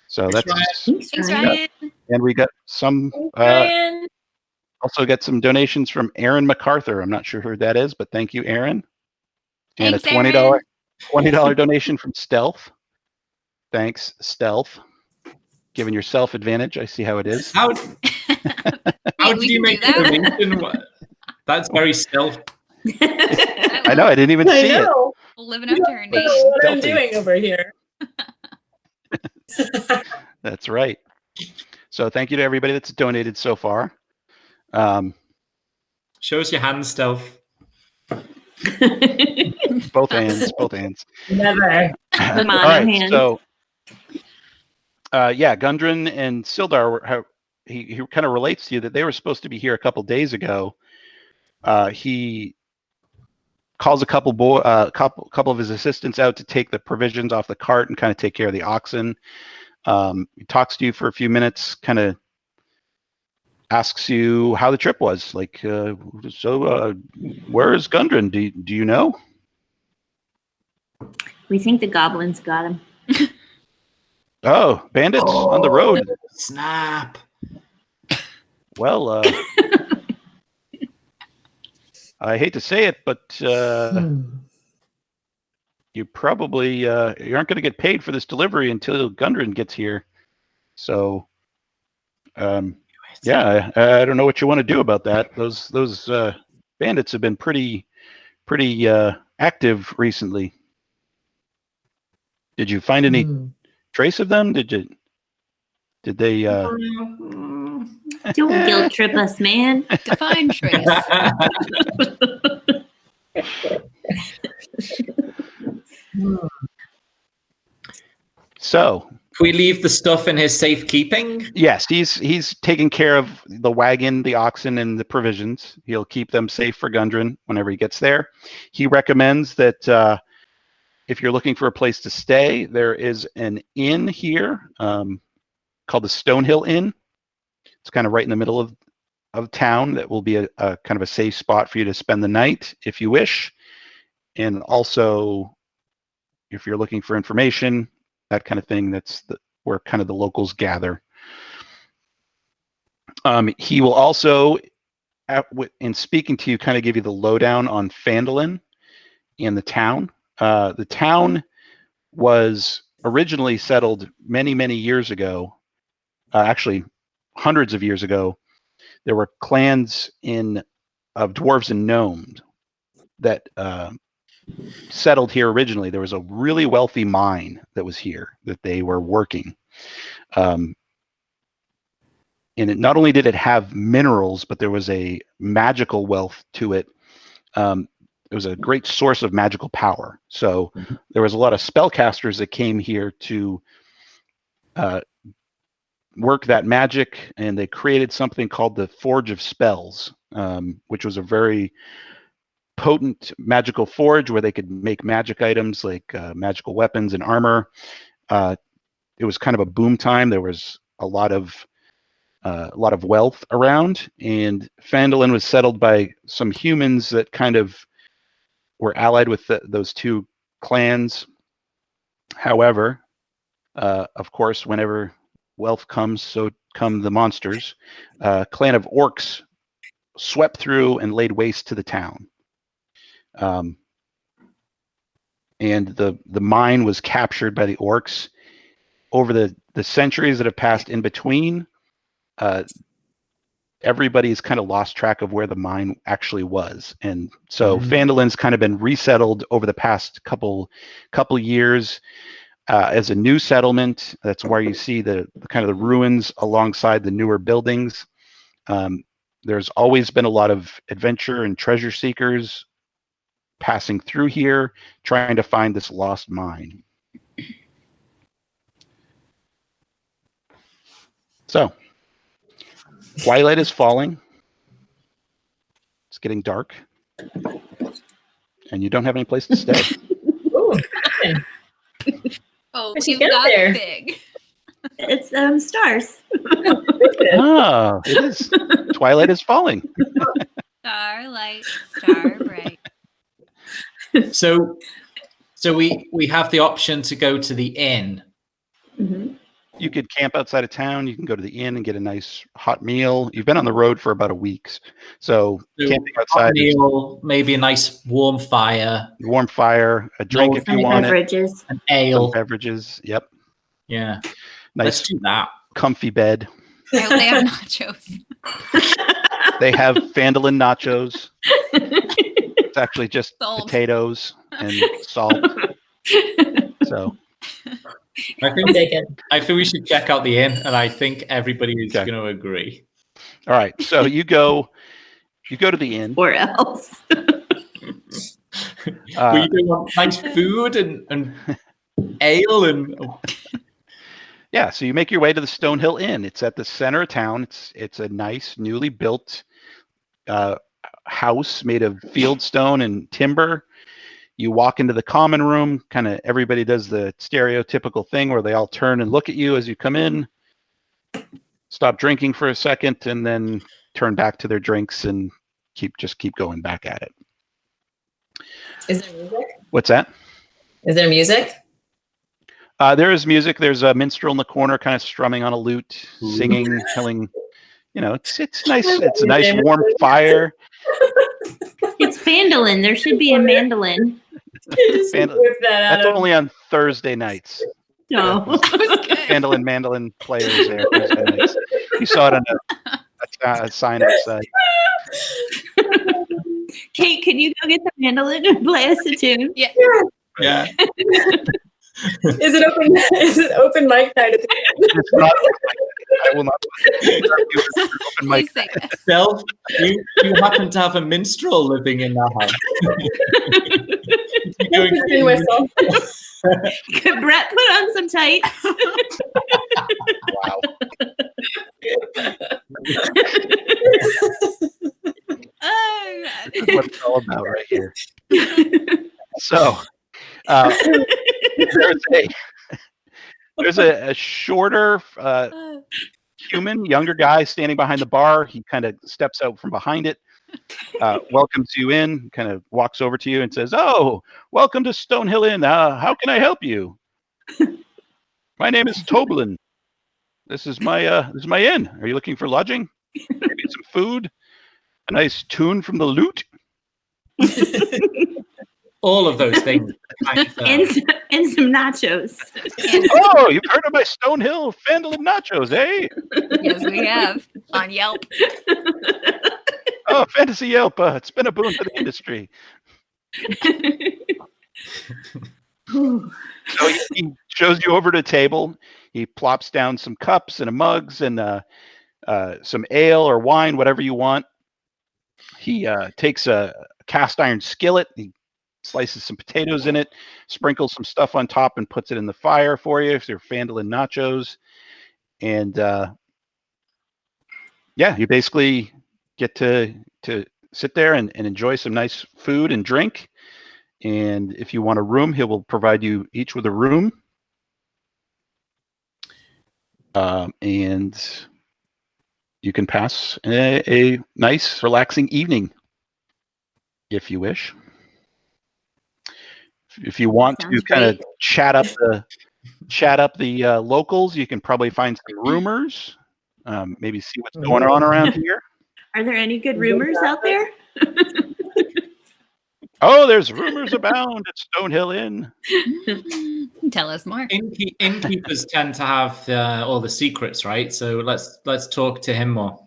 So Thanks, that's Ryan. Thanks, Thanks, Ryan. Ryan. and we got some Ryan. also get some donations from Aaron MacArthur. I'm not sure who that is, but thank you, Aaron. And Thanks, a $20 Aaron. donation from Stealth. Thanks, Stealth. Giving yourself advantage. I see how it is. How Wait, did we you can make do a that? donation? That's very stealth. I know. I didn't even see it. Living up to her I don't name. know what I'm Stealthy. doing over here. That's right. So thank you to everybody that's donated so far. Show us your hand, stealth. Both hands. Never. The mono All right. hands. So, yeah, Gundren and Sildar he kind of relates to you that they were supposed to be here a couple days ago. He calls a couple of his assistants out to take the provisions off the cart and kind of take care of the oxen. He talks to you for a few minutes, kind of asks you how the trip was. Like, where is Gundren? Do you know? We think the goblins got him. Oh, bandits on the road. Snap. Well, I hate to say it, but you probably you aren't going to get paid for this delivery until Gundren gets here. So, yeah, I don't know what you want to do about that. Those bandits have been pretty active recently. Did you find any trace of them? Did they? Don't guilt trip us, man. Define trace. So, Can we leave the stuff in his safekeeping? yes, he's taking care of the wagon, the oxen, and the provisions. He'll keep them safe for Gundren whenever he gets there. He recommends that if you're looking for a place to stay, there is an inn here called the Stonehill Inn. It's kind of right in the middle of town. That will be a kind of a safe spot for you to spend the night if you wish. And also, if you're looking for information, that kind of thing, that's where kind of the locals gather. He will also, in speaking to you, kind of give you the lowdown on Phandelver and the town. The town was originally settled many years ago, actually hundreds of years ago. There were clans of dwarves and gnomes that settled here originally. There was a really wealthy mine that was here that they were working. And not only did it have minerals, but there was a magical wealth to it. It was a great source of magical power. So there was a lot of spellcasters that came here to work that magic, and they created something called the Forge of Spells, which was a very potent magical forge where they could make magic items like magical weapons and armor. It was kind of a boom time. There was a lot of wealth around, and Phandelver was settled by some humans that kind of were allied with those two clans. However, of course, whenever wealth comes, so come the monsters. Clan of orcs swept through and laid waste to the town. And the mine was captured by the orcs. Over the centuries that have passed in between, everybody's kind of lost track of where the mine actually was. And so Phandelver's kind of been resettled over the past couple years as a new settlement. That's where you see the kind of the ruins alongside the newer buildings. There's always been a lot of adventure and treasure seekers passing through here, trying to find this lost mine. So, twilight is falling. It's getting dark. And you don't have any place to stay. Ooh, Oh, How'd you you get got there? big. It's stars. Oh, it is. Twilight is falling. Starlight, star bright. So we have the option to go to the inn. Mm-hmm. You could camp outside of town. You can go to the inn and get a nice hot meal. You've been on the road for about a week. So camping outside, meal, maybe a nice warm fire, warm fire, a drink if you Any want beverages. an it, ale. some beverages. Yep. Yeah. Nice Let's do that. comfy bed. I hope they have nachos. They have Phandelver nachos. It's actually just Sold. potatoes and salt. So I think we should check out the inn, and I think everybody is Okay. going to agree. all right. So you go to the inn. Or else. We do want nice food and ale and Yeah, so you make your way to the Stonehill Inn. It's at the center of town. It's a nice, newly built house made of fieldstone and timber. You walk into the common room, kind of everybody does the stereotypical thing where they all turn and look at you as you come in, stop drinking for a second, and then turn back to their drinks and keep going back at it. Is there music? What's that? Is there music? There is music. There's a minstrel in the corner, kind of strumming on a lute, singing, telling. It's nice. It's a nice warm fire. It's Phandelver. There should be a mandolin. That's only on Thursday nights. No. Mandolin players there Thursday nights. You saw it on a sign outside. Kate, can you go get the mandolin and play us a tune? Yeah. Yeah. Is it open mic night at the It's not. I will not. Open mic. Please say yes. Self, you happen to have a minstrel living in that house. Could Brett put on some tights? Wow. Oh, God. This is what it's all about right here. So, there's a shorter human, younger guy standing behind the bar. He kind of steps out from behind it, welcomes you in, kind of walks over to you and says, "Oh, welcome to Stonehill Inn. How can I help you? My name is Toblin. This is my inn. Are you looking for lodging? Maybe some food? A nice tune from the lute?" All of those things. And some nachos. Oh, you've heard of my Stonehill Phandelver nachos, eh? Yes, we have on Yelp. Oh, Fantasy Yelp. It's been a boon for the industry. So he shows you over to a table. He plops down some cups and a mugs and some ale or wine, whatever you want. He takes a cast iron skillet. He slices some potatoes in it, sprinkles some stuff on top, and puts it in the fire for you. If they're Phandelver nachos, and you basically get to sit there and enjoy some nice food and drink. And if you want a room, he will provide you each with a room. And you can pass a nice, relaxing evening if you wish. If you want to kind of chat up the locals, you can probably find some rumors. Maybe see what's going on around here. Are there any good rumors out there? Oh, there's rumors abound at Stonehill Inn. Tell us more. Innkeepers tend to have all the secrets, right? So let's talk to him more.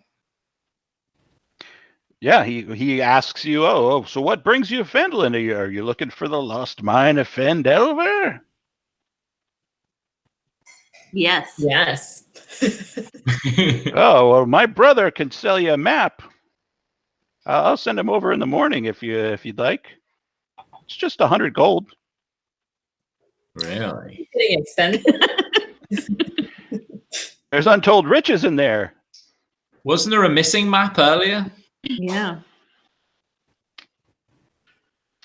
Yeah, he asks you, so what brings you to Phandelver? Are you looking for the lost mine of Phandelver? Yes. Yes. Oh, well, my brother can sell you a map. I'll send him over in the morning if you'd like. It's just 100 gold. Really? Getting expensive. There's untold riches in there. Wasn't there a missing map earlier? Yeah.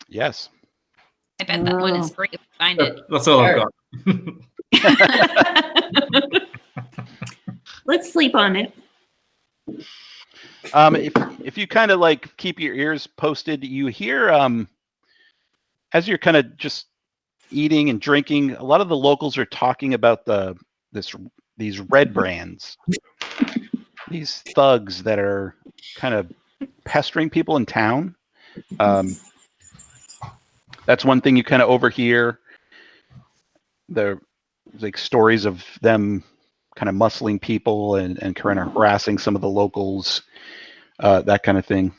Yes. I bet that one is free if we find it. That's all I've got. Let's sleep on it. If you kind of like keep your ears posted, you hear as you're kind of just eating and drinking, a lot of the locals are talking about these red brands, these thugs that are kind of pestering people in town. That's one thing you kind of overhear. There's like stories of them kind of muscling people and kind of harassing some of the locals, that kind of thing.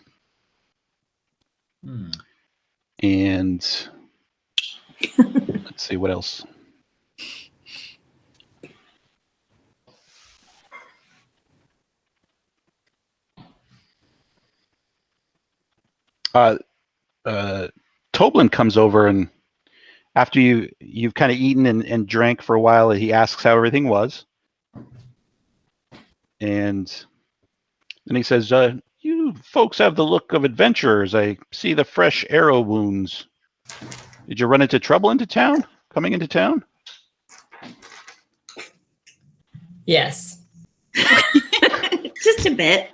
And let's see what else. Toblin comes over, and after you've kind of eaten and drank for a while, he asks how everything was. And then he says, you folks have the look of adventurers. I see the fresh arrow wounds. Did you run into trouble coming into town? Yes. Just a bit.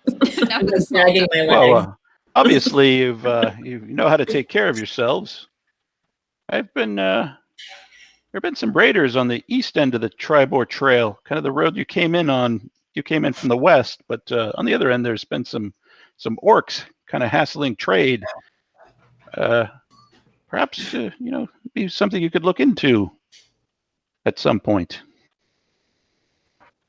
Enough of the Snagging my leg. Well, obviously you know how to take care of yourselves. I've been there have been some raiders on the east end of the Tribord Trail, kind of the road you came in on. You came in from the west, but on the other end, there's been some orcs kind of hassling trade. Perhaps be something you could look into at some point.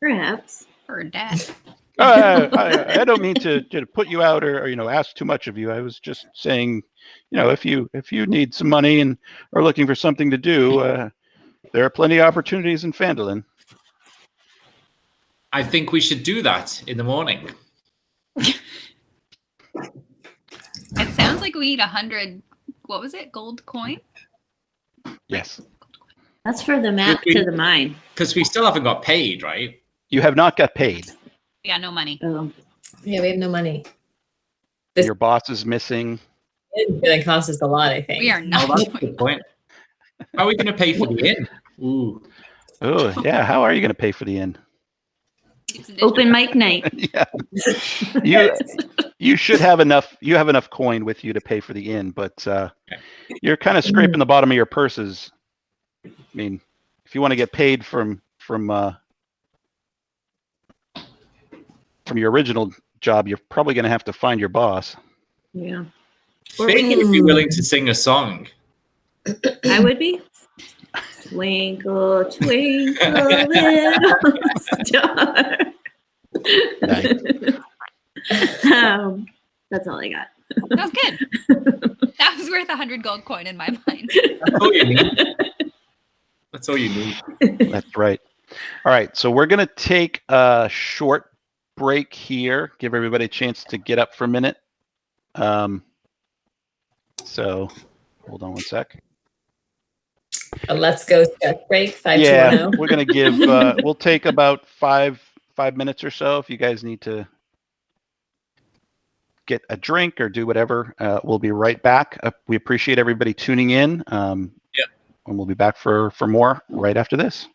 Perhaps. Heard that. I don't mean to put you out or ask too much of you. I was just saying, if you need some money and are looking for something to do, there are plenty of opportunities in Phandelver. I think we should do that in the morning. It sounds like we need 100. What was it? Gold coin? Yes. That's for the map to the mine. Because we still haven't got paid, right? You have not got paid. We got no money. Oh. Yeah, we have no money. Your boss is missing. It's going to cost us a lot, I think. We are not Oh, that's a doing good point. How are we going to pay for the inn? Ooh. Oh, yeah. How are you going to pay for the inn? Open mic night. Yeah. You should have enough. You have enough coin with you to pay for the inn, but you're kind of scraping the bottom of your purses. I mean, if you want to get paid from your original job, you're probably going to have to find your boss. Yeah. Finn would be willing to sing a song. I would be. Twinkle, twinkle, little star. Nice. That's all I got. That was good. That was worth 100 gold coin in my mind. That's all you need. That's all you need. That's right. All right, so we're going to take a short break here, give everybody a chance to get up for a minute. So hold on one sec. A let's go stretch break. 5 Yeah, 2 1 we're going to give, we'll take about five minutes or so. If you guys need to get a drink or do whatever, we'll be right back. We appreciate everybody tuning in. And we'll be back for more right after this.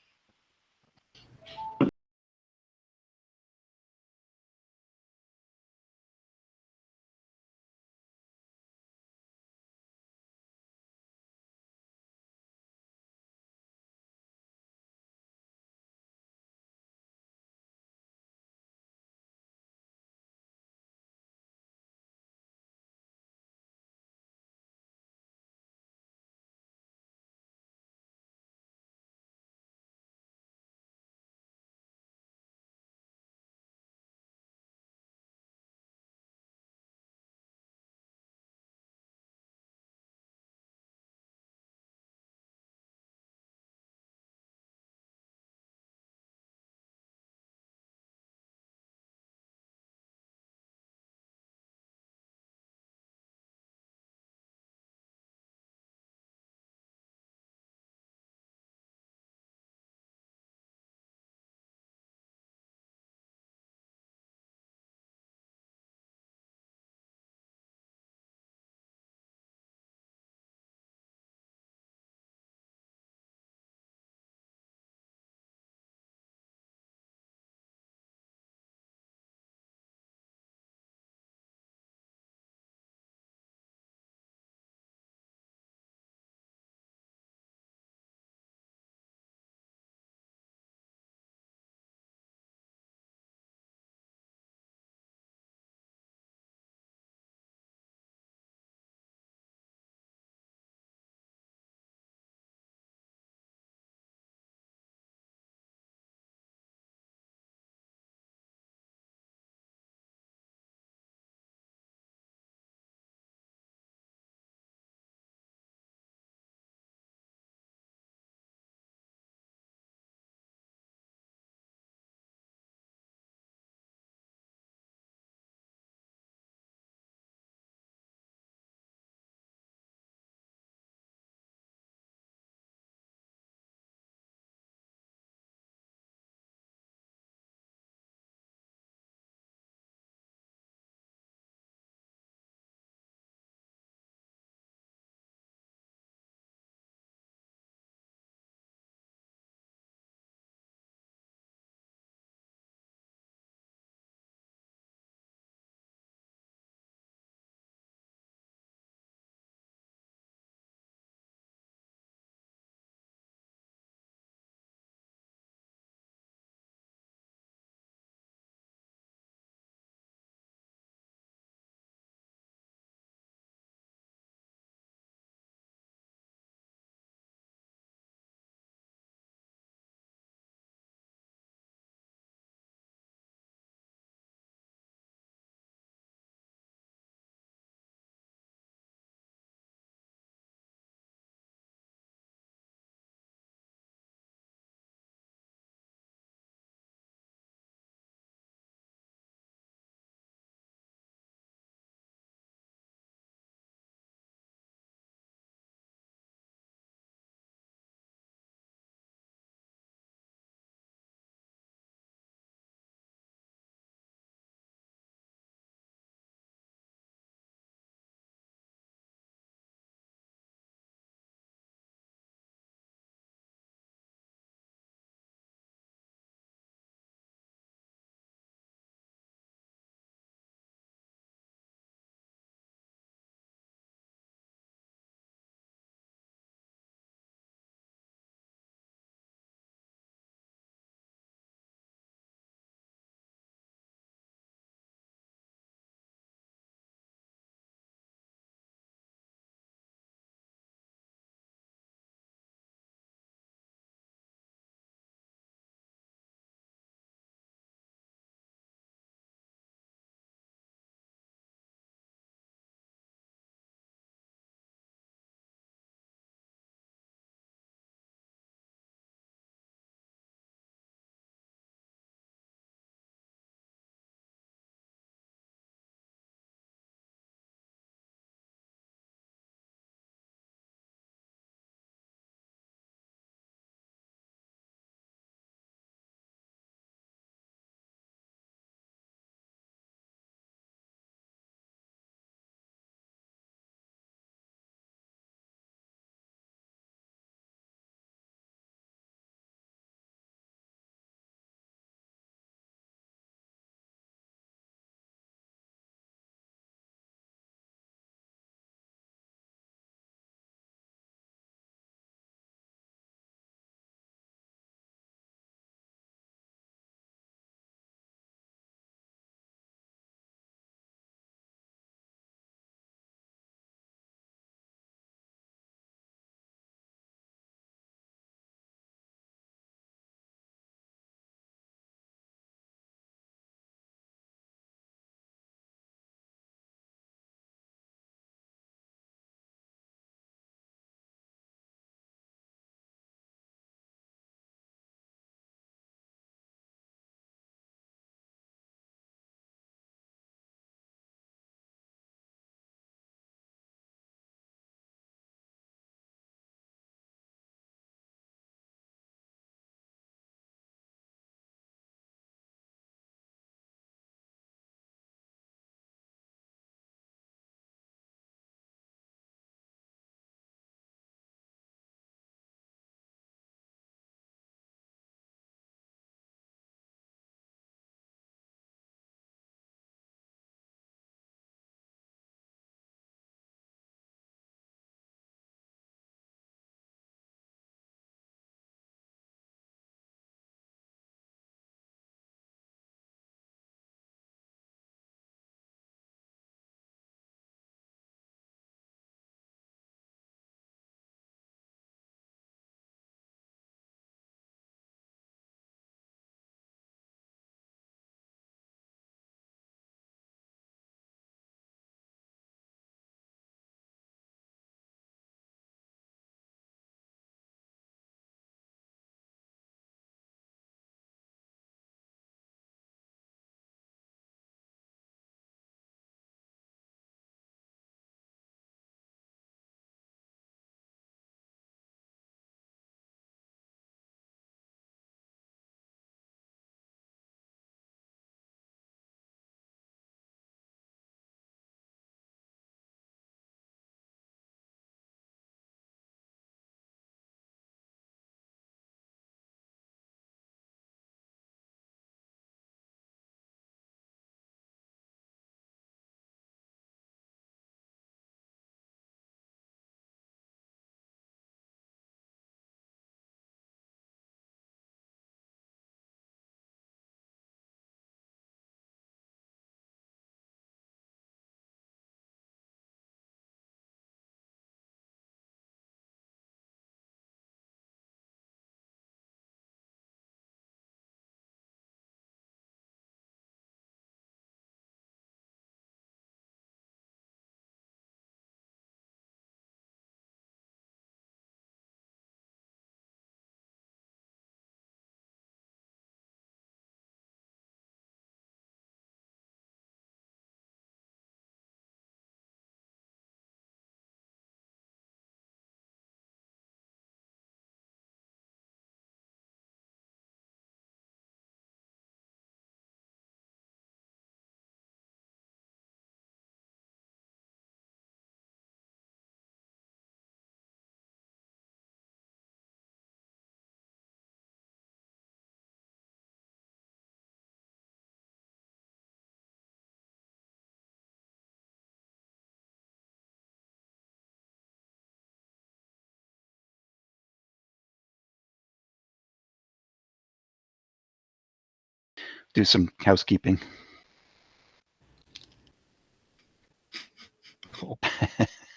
do some housekeeping.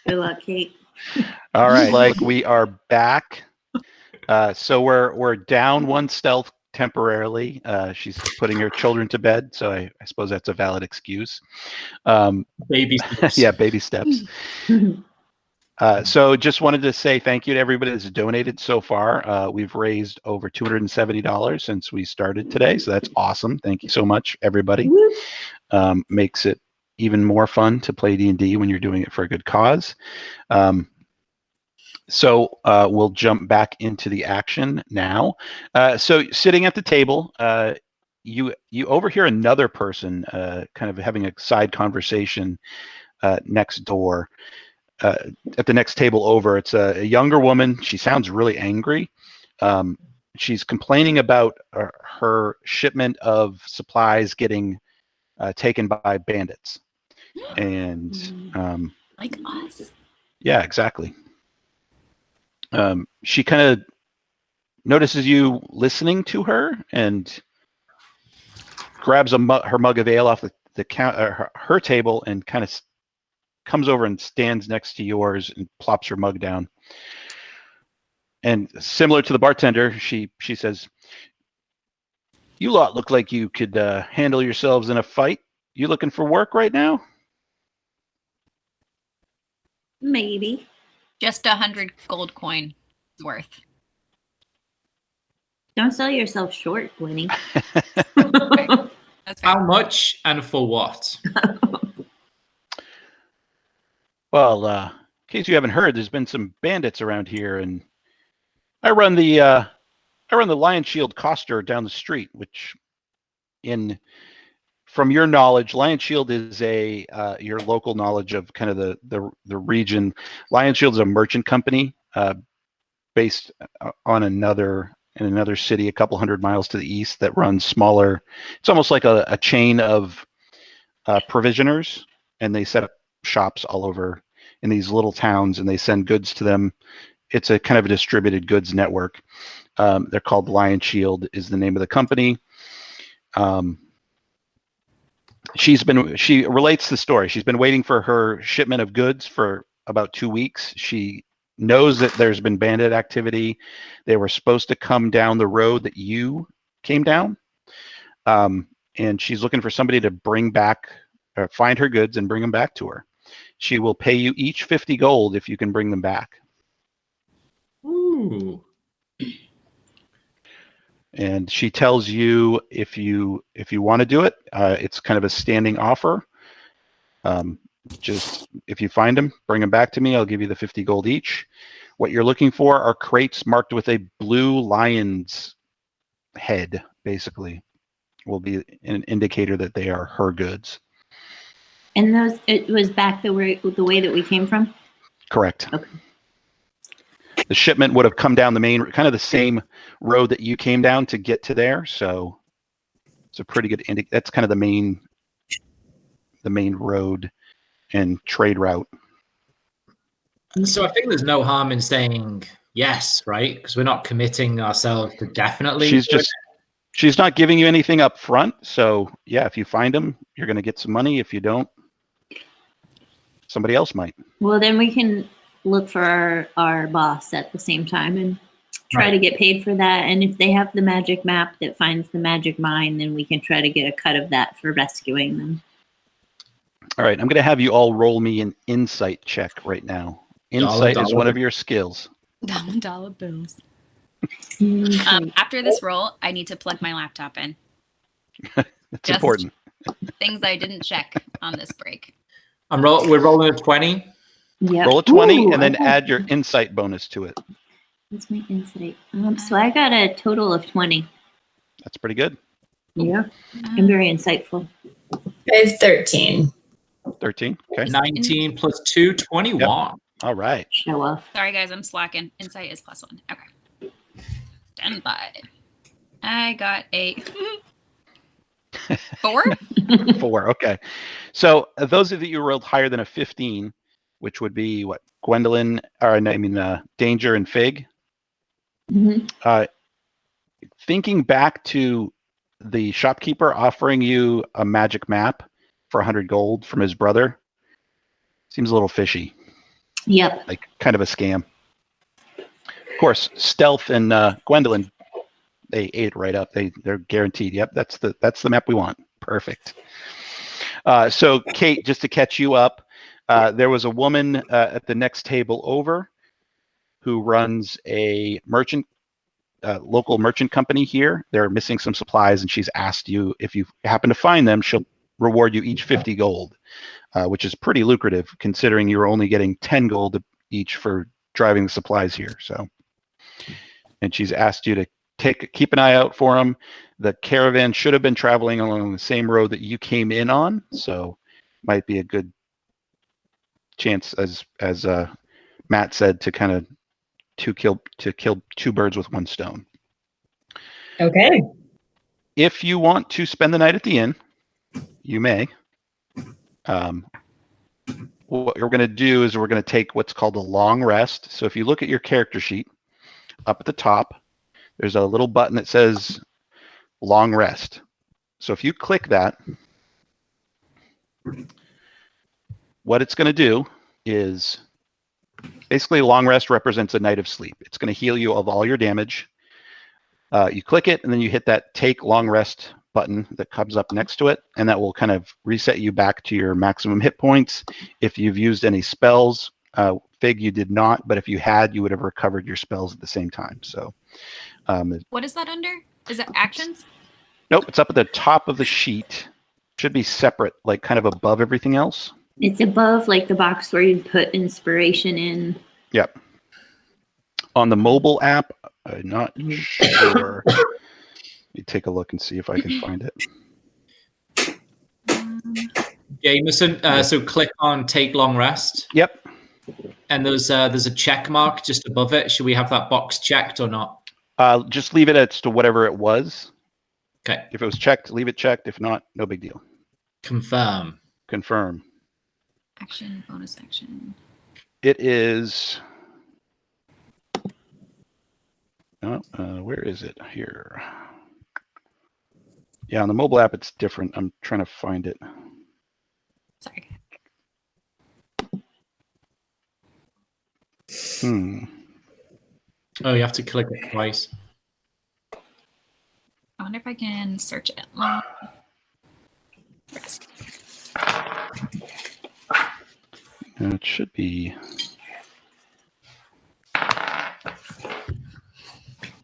Good luck, Kate. All right, like we are back. So we're down one stealth temporarily. She's putting her children to bed, so I suppose that's a valid excuse. Baby steps. Yeah, baby steps. So just wanted to say thank you to everybody that's donated so far. We've raised over $270 since we started today, so that's awesome. Thank you so much, everybody. Makes it even more fun to play D&D when you're doing it for a good cause. So we'll jump back into the action now. So sitting at the table, you overhear another person kind of having a side conversation next door. At the next table over, it's a younger woman. She sounds really angry. She's complaining about her shipment of supplies getting taken by bandits. And Like us. yeah, exactly. She kind of notices you listening to her and grabs her mug of ale off her table and kind of comes over and stands next to yours and plops her mug down. And similar to the bartender, she says, "You lot look like you could handle yourselves in a fight. You looking for work right now?" Maybe. Just 100 gold coin worth. Don't sell yourself short, Winnie. That's How fair. much and for what? Well, in case you haven't heard, there's been some bandits around here, and I run the Lion Shield Coster down the street, which, from your knowledge, Lion Shield is your local knowledge of kind of the region. Lion Shield is a merchant company based on another city a couple hundred miles to the east that runs smaller. It's almost like a chain of provisioners, and they set up shops all over in these little towns, and they send goods to them. It's a kind of a distributed goods network. They're called Lion Shield is the name of the company. She relates the story. She's been waiting for her shipment of goods for about 2 weeks. She knows that there's been bandit activity. They were supposed to come down the road that you came down. And she's looking for somebody to find her goods and bring them back to her. She will pay you each 50 gold if you can bring them back. Ooh. And she tells you if you want to do it, it's kind of a standing offer. Just if you find them, bring them back to me. I'll give you the 50 gold each. What you're looking for are crates marked with a blue lion's head, basically. Will be an indicator that they are her goods. And it was back the way that we came from? Correct. Okay. The shipment would have come down kind of the same road that you came down to get to there. So it's a pretty good that's kind of the main road and trade route. So I think there's no harm in saying yes, right? Because we're not committing ourselves to definitely. She's not giving you anything up front. So yeah, if you find them, you're going to get some money. If you don't, somebody else might. Well, then we can look for our boss at the same time and try to get paid for that. And if they have the magic map that finds the magic mine, then we can try to get a cut of that for rescuing them. All right, I'm going to have you all roll me an insight check right now. Insight is one of your skills. $1 bills. After this roll, I need to plug my laptop in. That's important. Things I didn't check on this break. We're rolling a 20. Yeah. Roll a 20 and then add your insight bonus to it. What's my insight? So I got a total of 20. That's pretty good. Yeah. I'm very insightful. I have 13. 13. Okay. 19 plus 2, 21. Yep. All right. Show off. Sorry, guys, I'm slacking. Insight is +1. Okay. Stand by. I got a 4. 4. Okay. So those of you rolled higher than a 15, which would be what? Gwendolyn, Danger and Fig. Mm-hmm. Thinking back to the shopkeeper offering you a magic map for 100 gold from his brother seems a little fishy. Yep. Like kind of a scam. Of course, Stealth and Gwendolyn, they ate it right up. They're guaranteed. Yep, that's the map we want. Perfect. So Kate, just to catch you up, there was a woman at the next table over who runs a local merchant company here. They're missing some supplies, and she's asked you if you happen to find them, she'll reward you each 50 gold, which is pretty lucrative considering you're only getting 10 gold each for driving the supplies here. So, and she's asked you to keep an eye out for them. The caravan should have been traveling along the same road that you came in on, so might be a good chance, as Matt said, to kind of kill two birds with one stone. Okay. If you want to spend the night at the inn, you may. What we're going to do is we're going to take what's called a long rest. So if you look at your character sheet, up at the top, there's a little button that says long rest. So if you click that, what it's going to do is basically long rest represents a night of sleep. It's going to heal you of all your damage. You click it, and then you hit that take long rest button that comes up next to it, and that will kind of reset you back to your maximum hit points. If you've used any spells, Fig, you did not, but if you had, you would have recovered your spells at the same time. So, What is that under? Is it actions? Nope, it's up at the top of the sheet. Should be separate, like kind of above everything else. It's above like the box where you put inspiration in. Yep. On the mobile app, I'm not sure. Let me take a look and see if I can find it. Jameson, so click on take long rest. Yep. And there's a check mark just above it. Should we have that box checked or not? Just leave it as to whatever it was. Okay. If it was checked, leave it checked. If not, no big deal. Confirm. Confirm. Action, bonus action. It is. Oh, where is it? Here. Yeah, on the mobile app, it's different. I'm trying to find it. Sorry. Oh, you have to click it twice. I wonder if I can search it. Long rest. It should be.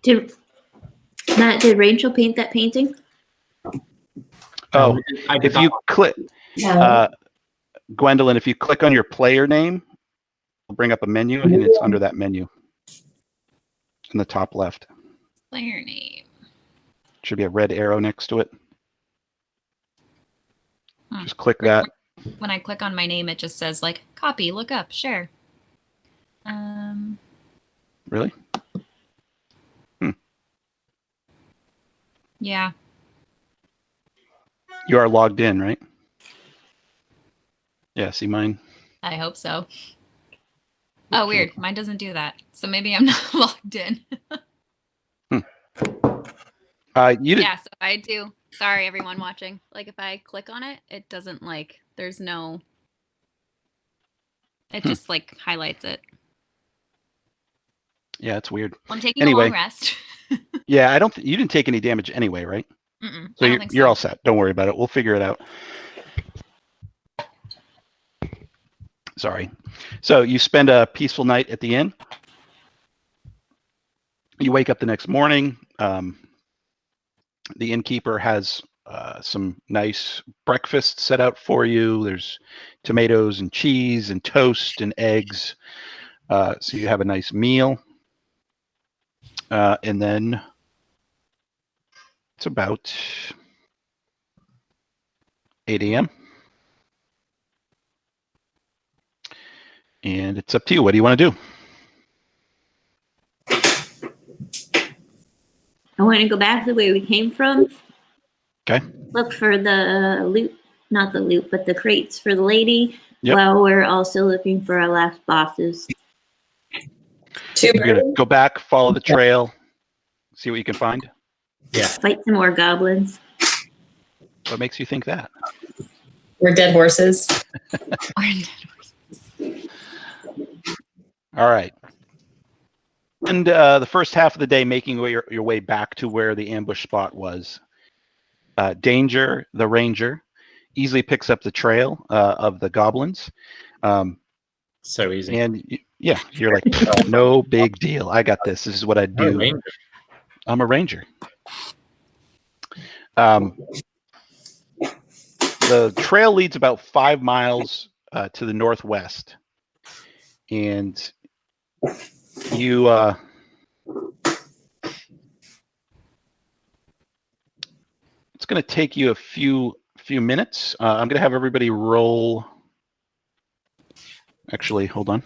Did Rachel paint that painting? Oh, I did if you click, Yeah. Gwendolyn, if you click on your player name, it'll bring up a menu, and it's under that menu in the top left. Player name. Should be a red arrow next to it. Huh. Just click that. When I click on my name, it just says like copy, look up, share. Really? Yeah. You are logged in, right? Yeah, see mine? I hope so. Oh, weird. Mine doesn't do that. So maybe I'm not logged in. You did. Yeah, so I do. Sorry, everyone watching. Like if I click on it, it doesn't like, there's no, it just like highlights it. Yeah, it's weird. Well, I'm taking Anyway. a long rest. Yeah, you didn't take any damage anyway, right? Mm-mm, So I don't you're, think you're so. all set. Don't worry about it. We'll figure it out. Sorry. So you spend a peaceful night at the inn. You wake up the next morning. The innkeeper has some nice breakfast set out for you. There's tomatoes and cheese and toast and eggs. So you have a nice meal. And then it's about 8 a.m. And it's up to you. What do you want to do? I want to go back the way we came from. Okay. Look for the loot, not the loot, but the crates for the lady. Yep. While we're also looking for our last bosses. You're going to go back, follow the trail, see what you can find. Yeah. Fight some more goblins. What makes you think that? We're dead horses. All right. And the first half of the day, making your way back to where the ambush spot was. Danger, the ranger, easily picks up the trail of the goblins. So easy. And yeah, you're like, no big deal. I got this. This is what I do. I'm a ranger. The trail leads about 5 miles to the northwest. And you it's going to take you a few minutes. I'm going to have everybody roll. Actually, hold on.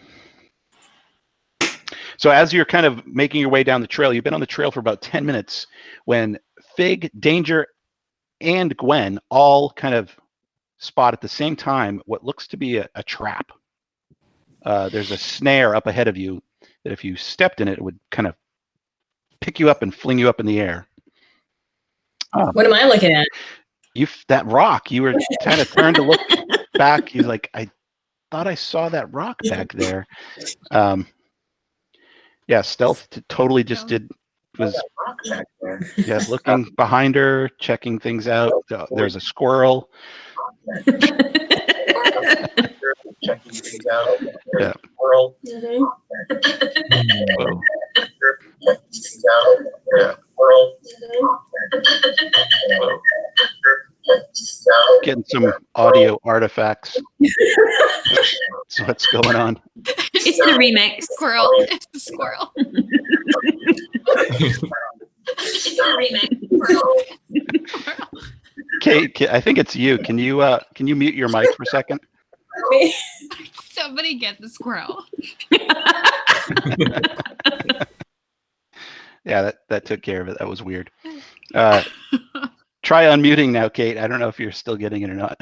So as you're kind of making your way down the trail, you've been on the trail for about 10 minutes when Fig, Danger, and Gwen all kind of spot at the same time what looks to be a trap. There's a snare up ahead of you that if you stepped in it, it would kind of pick you up and fling you up in the air. What am I looking at? That rock. You were kind of turned to look back. He's like, I thought I saw that rock back there. Yeah, stealth totally just was looking behind her, checking things out. There's a squirrel. Checking things out. Yeah. World. Whoa. Yeah. World. Getting some audio artifacts. That's what's going on. It's the remix. Squirrel. It's the squirrel. It's the remix. Kate, I think it's you. Can you mute your mic for a second? Somebody get the squirrel. Yeah, that took care of it. That was weird. Try unmuting now, Kate. I don't know if you're still getting it or not.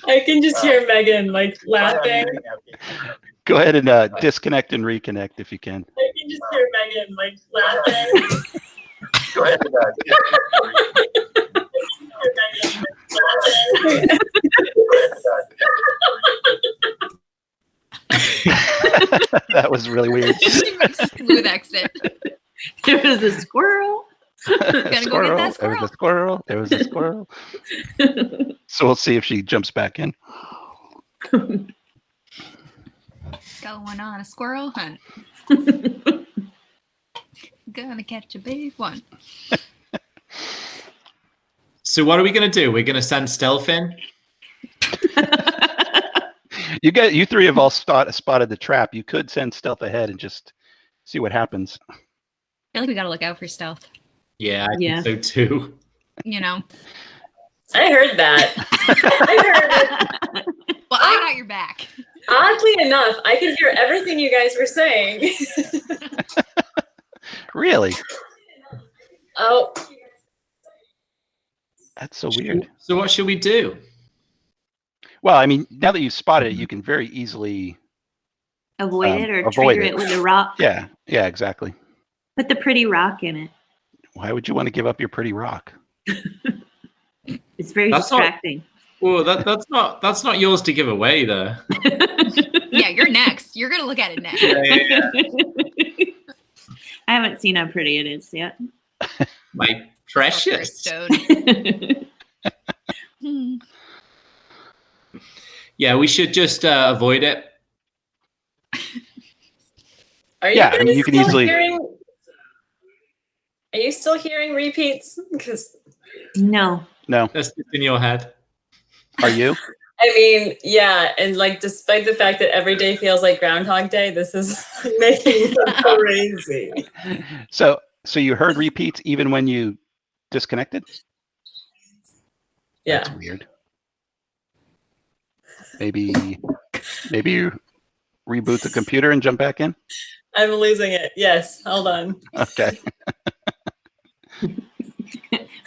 I can just hear Megan like laughing. Go ahead and disconnect and reconnect if you can. I can just hear Megan like laughing. Go ahead. That was really weird. Smooth exit. There was a squirrel. Gotta go get that There was a squirrel. There was a squirrel. So we'll see if she jumps back in. Going on a squirrel hunt. Gonna catch a big one. So what are we going to do? We're going to send stealth in? You three have all spotted the trap. You could send stealth ahead and just see what happens. I feel like we gotta look out for stealth. Yeah, I think so too. You know. I heard that. I heard it. Well, I got your back. Oddly enough, I could hear everything you guys were saying. Really? Oh. That's so weird. So what should we do? Well, I mean, now that you've spotted it, you can very easily Avoid it or avoid trigger it with a rock. Yeah, exactly. Put the pretty rock in it. Why would you want to give up your pretty rock? It's very distracting. Well, that's not yours to give away, though. Yeah, you're next. You're gonna look at it next. Yeah. I haven't seen how pretty it is yet. My precious. Stone. Yeah, we should just avoid it. Are you Yeah, guys I mean, you can still easily- Are you still hearing repeats? Because No. No. That's just in your head. Are you? I mean, yeah, and like despite the fact that every day feels like Groundhog Day, this is making me crazy. So you heard repeats even when you disconnected? Yeah. That's weird. Maybe you reboot the computer and jump back in? I'm losing it. Yes, hold on. Okay.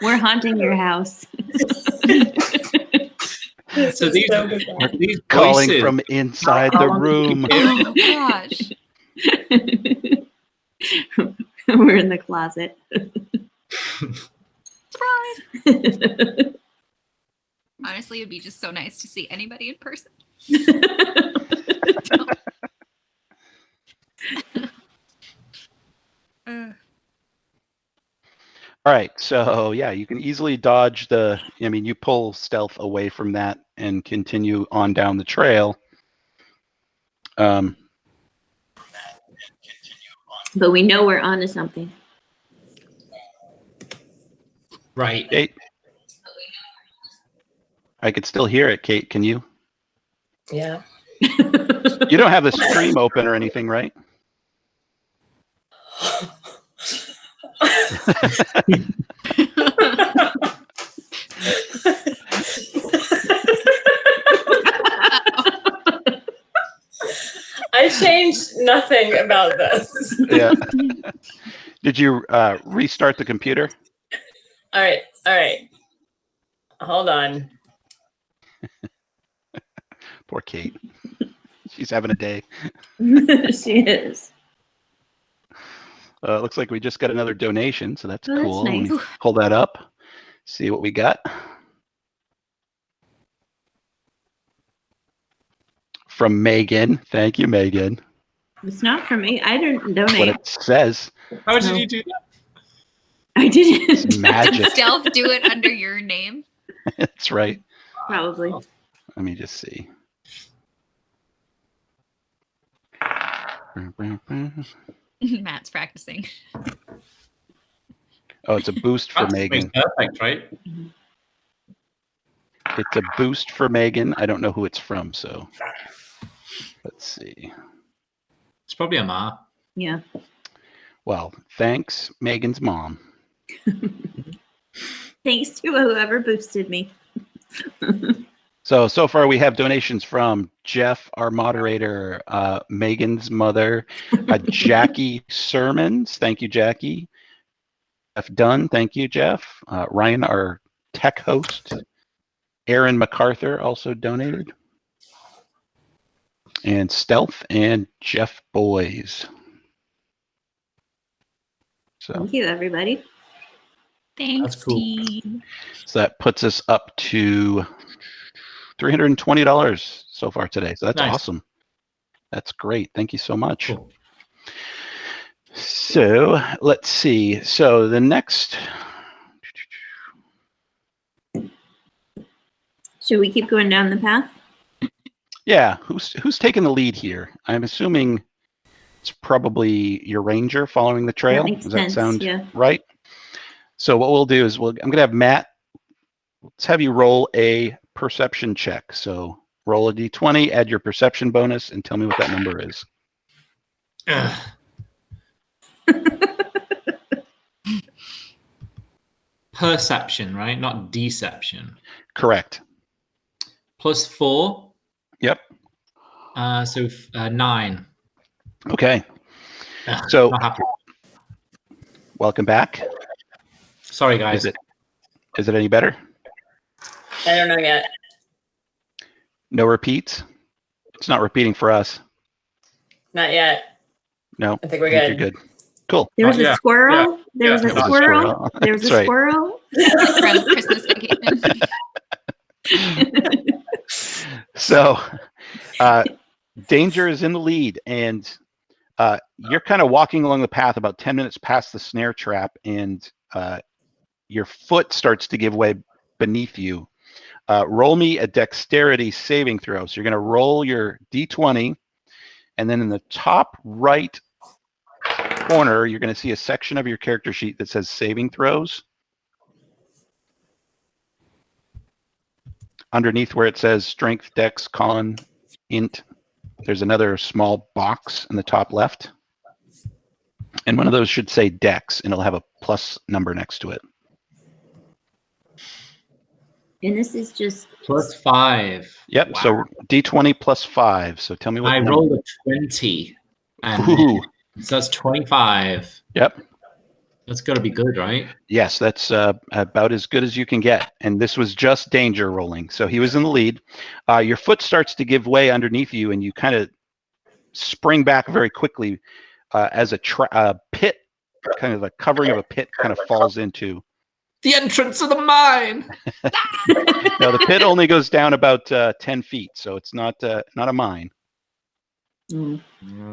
We're haunting your house. This So is these, so bizarre. these Calling voices, from inside the room. Oh gosh. We're in the closet. It's Surprise! Honestly, it'd be just so nice to see anybody in person. All right, so yeah, you can easily dodge the, I mean, you pull stealth away from that and continue on down the trail. But we know we're onto something. Right. Kate? I could still hear it, Kate, can you? Yeah. You don't have the stream open or anything, right? I changed nothing about this. Yeah. Did you restart the computer? All right. Hold on. Poor Kate. She's having a day. She is. Looks like we just got another donation, so that's Oh, that's cool. Let me nice. pull that up, see what we got. From Megan. Thank you, Megan. It's not for me. I didn't What donate. it says. How did No. you do that? I didn't. It's Did magic. Stealth do it under your name? That's right. Probably. Let me just see. Matt's practicing. Oh, it's a boost for That makes Megan. perfect, right? It's a boost for Megan. I don't know who it's from, so let's see. It's probably a Ma. Yeah. Well, thanks, Megan's mom. Thanks to whoever boosted me. So far we have donations from Jeff, our moderator, Megan's mother, Jackie Sermons. Thank you, Jackie. Jeff Dunn. Thank you, Jeff. Ryan, our tech host. Aaron MacArthur also donated. And Stealth and Jeff Boys. So, Thank you, everybody. Thanks, That's cool. team. so that puts us up to $320 so far today. So that's Nice. awesome. That's great. Thank you so much. Cool. So let's see. So the next, Should we keep going down the path? yeah, who's taking the lead here? I'm assuming it's probably your ranger following the trail. That makes Does that sense. sound Yeah. right? So what we'll do is I'm going to have Matt. Let's have you roll a perception check. So roll a d20, add your perception bonus, and tell me what that number is. Ugh. Perception, right? Not deception. Correct. +4. Yep. So 9. Okay. Ugh, So not happy. welcome back. Sorry, guys. Is it any better? I don't know yet. No repeats? It's not repeating for us. Not yet. No. I think we're You're good. good. Cool. There was Oh, yeah. a squirrel. Yeah. There was a There was a squirrel. squirrel. There was a That's right. squirrel. From Christmas vacation. So Danger is in the lead, and you're kind of walking along the path about 10 minutes past the snare trap, and your foot starts to give way beneath you. Roll me a dexterity saving throw. So you're going to roll your d20, and then in the top right corner, you're going to see a section of your character sheet that says saving throws. Underneath where it says strength, dex, con, int, there's another small box in the top left. And one of those should say dex, and it'll have a plus number next to it. And this is just +5. Yep, Wow. so d20 plus 5. So tell me what I number. rolled a 20. And Ooh. so that's 25. Yep. That's got to be good, right? Yes, that's about as good as you can get. And this was just Danger rolling. So he was in the lead. Your foot starts to give way underneath you, and you kind of spring back very quickly as a pit, kind of the covering of a pit kind of falls into The entrance of the mine. No, the pit only goes down about 10 feet, so it's not a mine. Mm.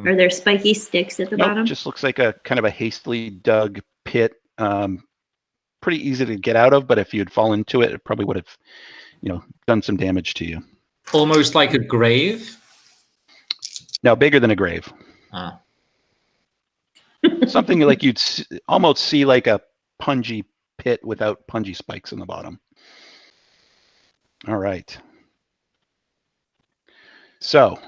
Are there spiky sticks at the Nope, bottom? just looks like a kind of a hastily dug pit. Pretty easy to get out of, but if you'd fall into it, it probably would have, done some damage to you. Almost like a grave. No, bigger than a grave. Ah. Something like you'd almost see like a punji pit without punji spikes in the bottom. All right. So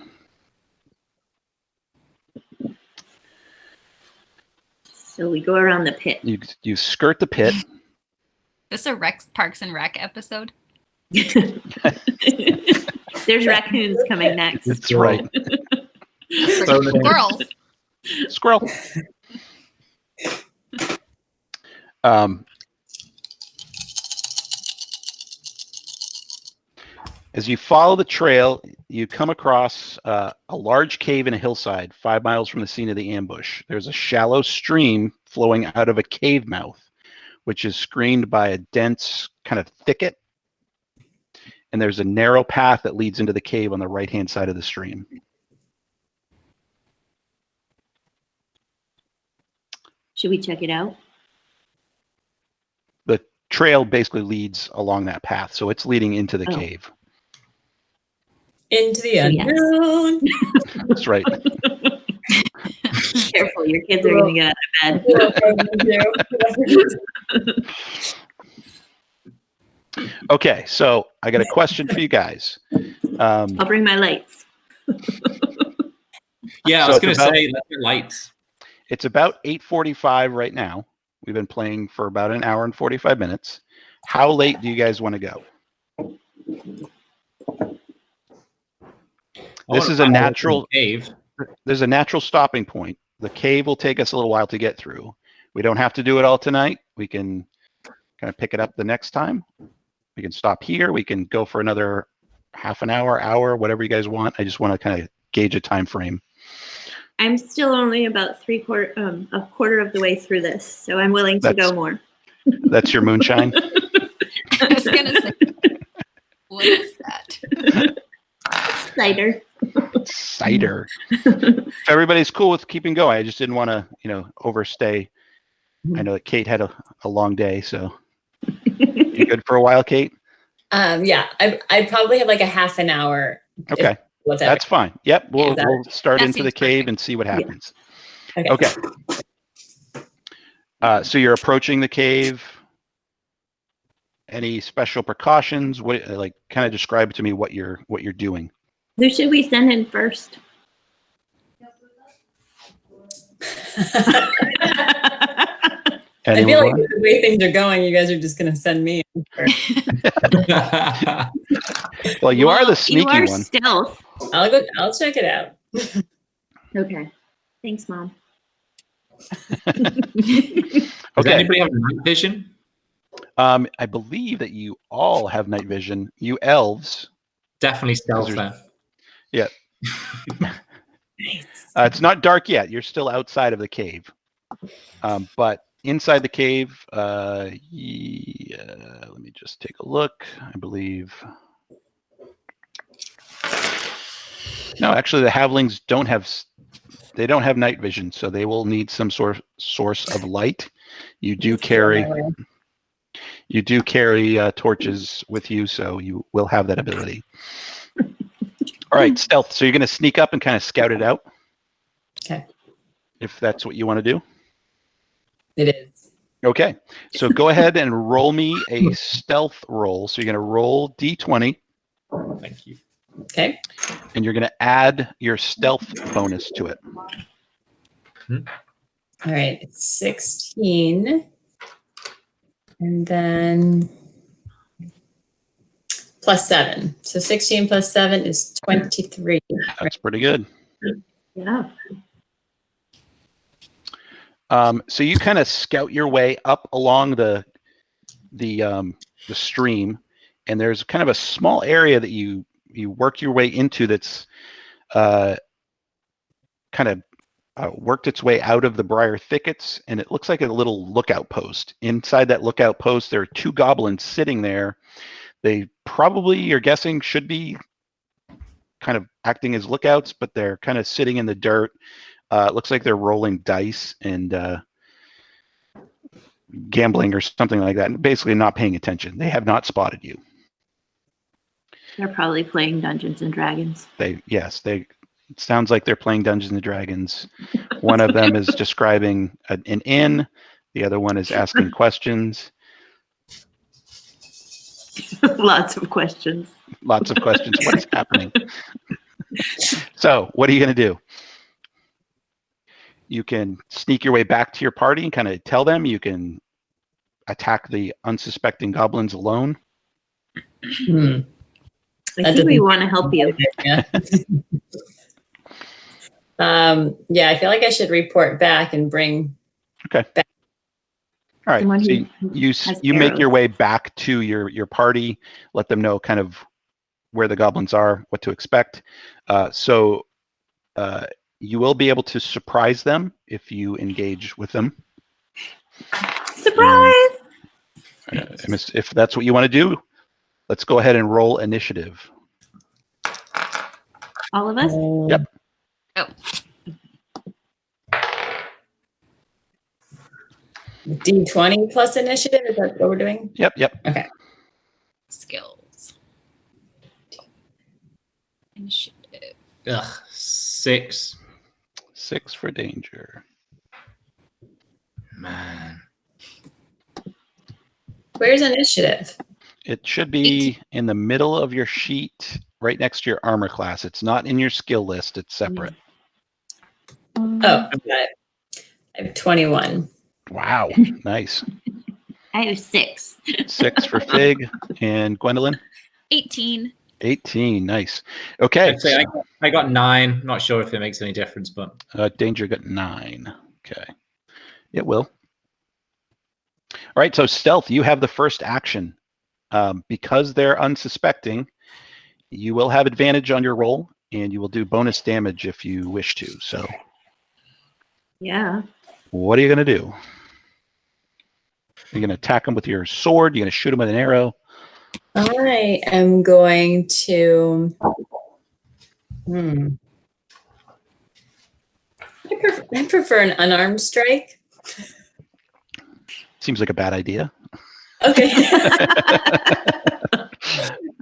we go around the pit. you skirt the pit. This a Parks and Rec episode? There's raccoons coming next. That's right. Squirrels. Squirrel. As you follow the trail, you come across a large cave in a hillside 5 miles from the scene of the ambush. There's a shallow stream flowing out of a cave mouth, which is screened by a dense kind of thicket. And there's a narrow path that leads into the cave on the right-hand side of the stream. Should we check it out? The trail basically leads along that path, so it's leading into the cave. Into the unknown. Yes. That's right. Careful, your kids are going to get out of bed. Okay, so I got a question for you guys. I'll bring my lights. Yeah, I was going to say, let your lights. It's about 8:45 right now. We've been playing for about an hour and 45 minutes. How late do you guys want to go? This is a natural cave. There's a natural stopping point. The cave will take us a little while to get through. We don't have to do it all tonight. We can kind of pick it up the next time. We can stop here. We can go for another half an hour, whatever you guys want. I just want to kind of gauge a time frame. I'm still only about a quarter of the way through this, so I'm willing to go more. That's your moonshine? I was going to say, what is that? Cider. Cider. If everybody's cool with keeping going, I just didn't want to, overstay. I know that Kate had a long day, so you good for a while, Kate? Yeah, I probably have like a half an hour. Okay, that's fine. Yep, we'll start that into the cave and see what happens. Yeah. Okay. So you're approaching the cave. Any special precautions? What, kind of describe to me what you're doing. Who should we send in first? I feel like the way things are going, you guys are just going to send me in first. Well, you are the sneaky you are one. Stealth. I'll check it out. Okay. Thanks, Mom. Does anybody have night vision? I believe that you all have night vision. You elves. Definitely stealth then. Yeah. It's not dark yet. You're still outside of the cave. But inside the cave, let me just take a look. I believe. No, actually, the halflings don't have night vision, so they will need some source of light. You do carry torches with you, so you will have that ability. All right, stealth. So you're going to sneak up and kind of scout it out. Okay. If that's what you want to do. It is. Okay. So go ahead and roll me a stealth roll. So you're going to roll D20. Thank you. Okay. And you're going to add your stealth bonus to it. All right. It's 16. And then plus 7. So 16 plus 7 is 23. That's pretty good. Yeah. So you kind of scout your way up along the stream, and there's kind of a small area that you work your way into that's kind of worked its way out of the briar thickets, and it looks like a little lookout post. Inside that lookout post, there are 2 goblins sitting there. They probably, you're guessing, should be kind of acting as lookouts, but they're kind of sitting in the dirt. It looks like they're rolling dice and gambling or something like that, and basically not paying attention. They have not spotted you. They're probably playing Dungeons and Dragons. It sounds like they're playing Dungeons and Dragons. One of them is describing an inn. The other one is asking questions. Lots of questions. Lots of questions. What's happening? So, what are you going to do? You can sneak your way back to your party and kind of tell them. You can attack the unsuspecting goblins alone. I think we want to help you. Yeah. Yeah, I feel like I should report back and bring. Okay. Back. All right. Someone So who you make your arrows. way back to your party. Let them know kind of where the goblins are, what to expect. So you will be able to surprise them if you engage with them. Surprise! If that's what you want to do, let's go ahead and roll initiative. All of us? Yep. Oh, D20 plus initiative, is that what we're doing? Yep. Okay. skills. Initiative. Ugh, 6. 6 for danger. Man. Where's initiative? It should be in the middle of your sheet, right next to your armor class. It's not in your skill list. It's separate. Oh, got it. I have 21. Wow. Nice. I have 6. 6 for Fig and Gwendolyn. 18. 18. Nice. Okay. I'd say I got 9. Not sure if it makes any difference, but Danger got 9. Okay. It will. All right. So Stealth, you have the first action. Because they're unsuspecting, you will have advantage on your roll, and you will do bonus damage if you wish to. So Yeah. what are you going to do? You're going to attack them with your sword? You're going to shoot them with an arrow? I am going to. I prefer an unarmed strike. Seems like a bad idea. Okay.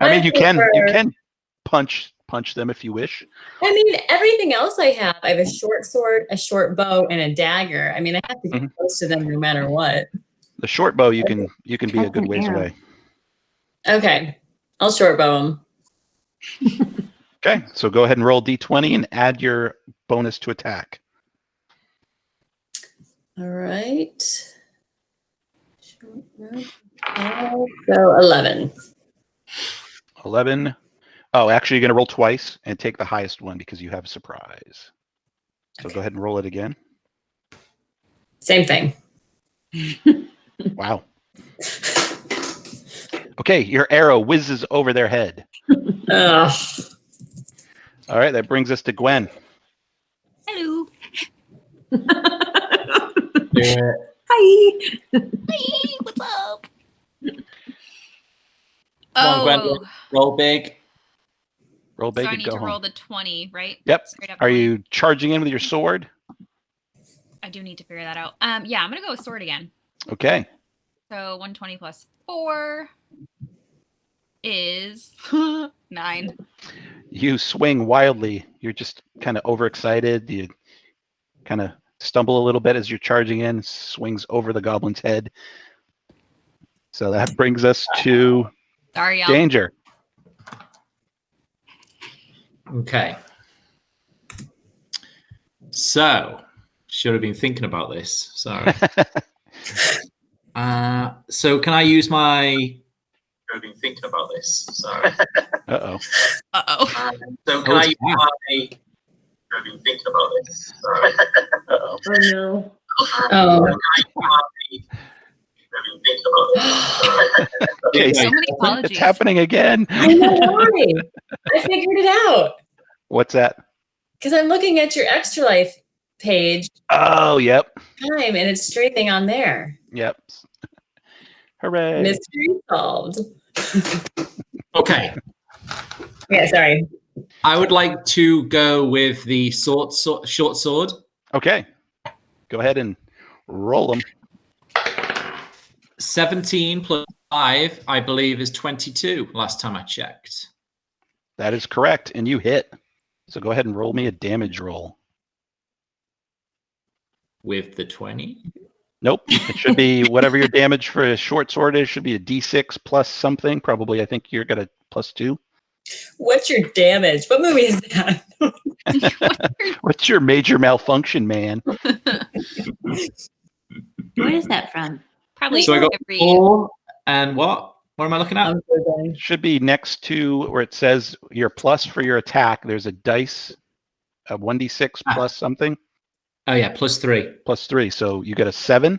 I mean, you can punch them if you wish. I mean, everything else I have a short sword, a short bow, and a dagger. I mean, I have to get close to them no matter what. The short bow, you can be a That's good an ways arrow. away. Okay, I'll short bow them. Okay, so go ahead and roll d20 and add your bonus to attack. All right. So 11. 11. Oh, actually, you're going to roll twice and take the highest one because you have surprise. So go ahead and roll it again. Same thing. Wow. Okay, your arrow whizzes over their head. Ugh. All right, that brings us to Gwen. Hello. yeah. Hi. Hey, what's up? Come on, Gwendolyn. Roll big. Roll big So I and need go to home. roll the 20, right? Yep. Straight up Are 20. you charging in with your sword? I do need to figure that out. Yeah, I'm gonna go with sword again. Okay. So 120 plus 4 is 9. You swing wildly. You're just kind of overexcited. You kind of stumble a little bit as you're charging in, swings over the goblin's head. So that brings us to Sorry, y'all. danger. Okay. So, should have been thinking about this. Sorry. So can I use my? Should have been thinking about this. Sorry. Uh-oh. Uh-oh. So can I use my? I've been thinking about this. Sorry. Oh no. Oh. Okay, So many apologies. it's happening again. I know why. I figured it out. What's that? Because I'm looking at your extra life page Oh, yep. time, and it's streaming on there. Yep. Hooray. Mystery solved. Okay. Yeah, sorry. I would like to go with the short sword. Okay. Go ahead and roll them. 17 plus 5, I believe, is 22 last time I checked. That is correct, and you hit. So go ahead and roll me a damage roll. With the 20? Nope. It should be whatever your damage for a short sword is. Should be a D6 plus something. Probably, I think you're got a +2. What's your damage? What movie is that? What's your major malfunction, man? Where is that from? Probably So I got every 4 and what? What am I looking at? Should be next to where it says your plus for your attack. There's a dice, a 1d6 plus something, Oh, yeah, +3. +3. So you get a 7.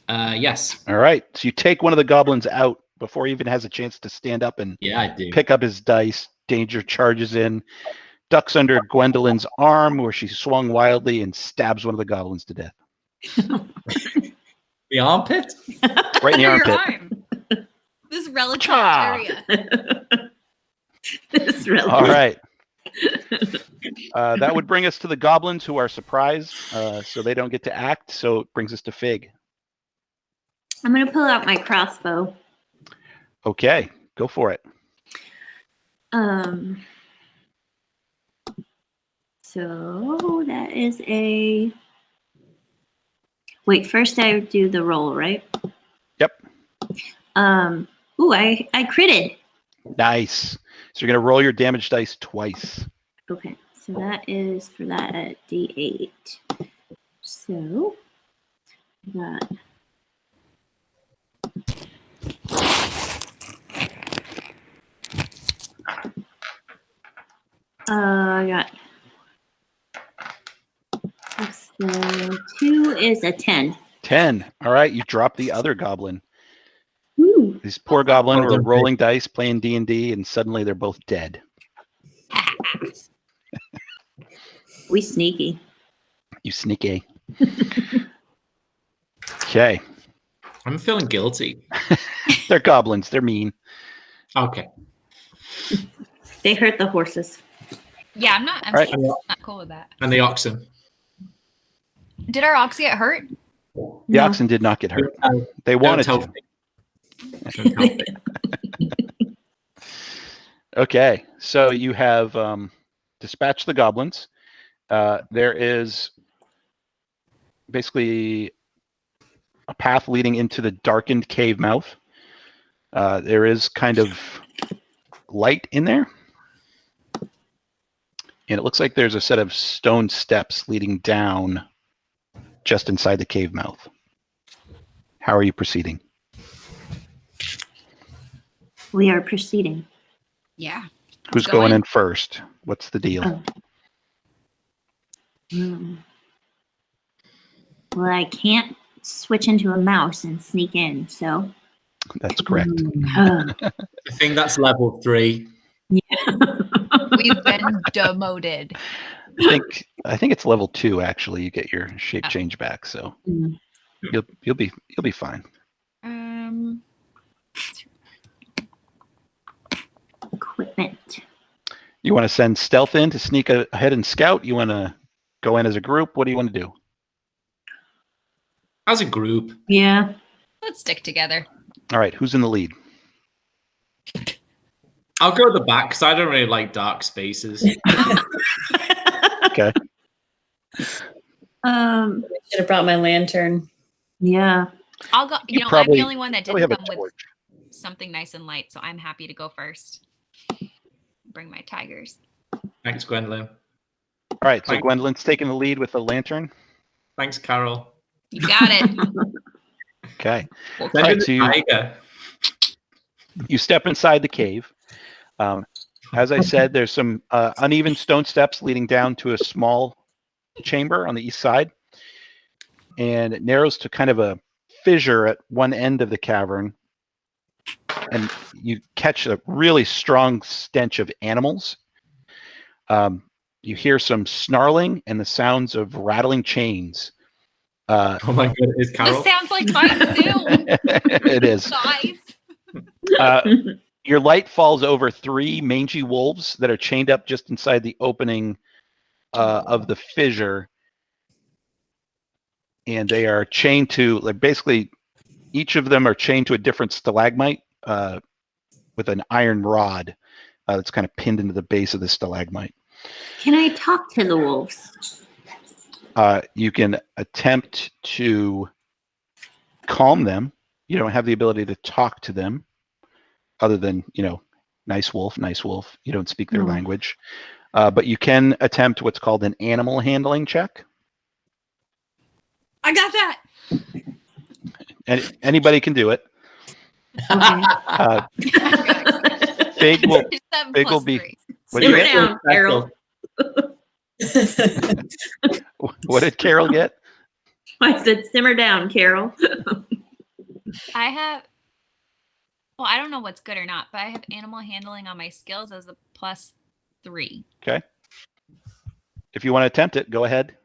Yes. All right. So you take one of the goblins out before he even has a chance to stand up and Yeah, I do. pick up his dice. Danger charges in, ducks under Gwendolyn's arm where she swung wildly and stabs one of the goblins to death. The armpit? Right in the under your armpit. arm. This relative Cha! area. It's really All right. That would bring us to the goblins who are surprised, so they don't get to act. So it brings us to Fig. I'm gonna pull out my crossbow. Okay, go for it. So that is a. Wait, first I do the roll, right? Yep. Ooh, I critted. Nice. So you're going to roll your damage dice twice. Okay, so that is for that at D8. So that. I got. So 2 is a 10. 10. All right, you drop the other goblin. Ooh. These poor goblins were rolling dice, playing D&D, and suddenly they're both dead. We sneaky. You sneaky. Okay. I'm feeling guilty. They're goblins. They're mean. Okay. They hurt the horses. Yeah, I'm not not cool with that. And the oxen. Did our ox get hurt? The No. oxen did not get hurt. They wanted Don't to. tell me. Don't tell me. Okay, so you have dispatched the goblins. There is basically a path leading into the darkened cave mouth. There is kind of light in there. And it looks like there's a set of stone steps leading down just inside the cave mouth. How are you proceeding? We are proceeding. Yeah. Who's going in first? What's the deal? Well, I can't switch into a mouse and sneak in, so. That's correct. I think that's level 3. We've been demoted. I think it's level 2 actually. You get your shape change back, so you'll be fine. Equipment. You want to send stealth in to sneak ahead and scout? You want to go in as a group? What do you want to do? As a group. Yeah. Let's stick together. All right, who's in the lead? I'll go at the back because I don't really like dark spaces. Okay. I should have brought my lantern. Yeah. I'll go. You I'm probably- the only one that probably didn't have a come with torch. something nice and light, so I'm happy to go first. Bring my tigers. Thanks, Gwendolyn. All right, so Thank- Gwendolyn's taking the lead with the lantern. Thanks, Carol. You got it. Okay. Well, All right, so Tiger. you step inside the cave. As I said, there's some uneven stone steps leading down to a small chamber on the east side. And it narrows to kind of a fissure at one end of the cavern. And you catch a really strong stench of animals. You hear some snarling and the sounds of rattling chains. Oh my god, it's Carol. This sounds like my Zoom, It is. guys. Your light falls over 3 mangy wolves that are chained up just inside the opening of the fissure. And they are chained to, like, basically, each of them are chained to a different stalagmite with an iron rod that's kind of pinned into the base of the stalagmite. Can I talk to the wolves? You can attempt to calm them. You don't have the ability to talk to them other than, nice wolf, nice wolf. You don't speak their No. language. But you can attempt what's called an animal handling check. I got that. And anybody can do it. Okay. Fig will 7 Fig plus will be- 3. What did you Simmer get? down, Carol. What did Carol get? I said, simmer down, Carol. I have. Well, I don't know what's good or not, but I have animal handling on my skills as a +3. Okay. If you want to attempt it, go ahead.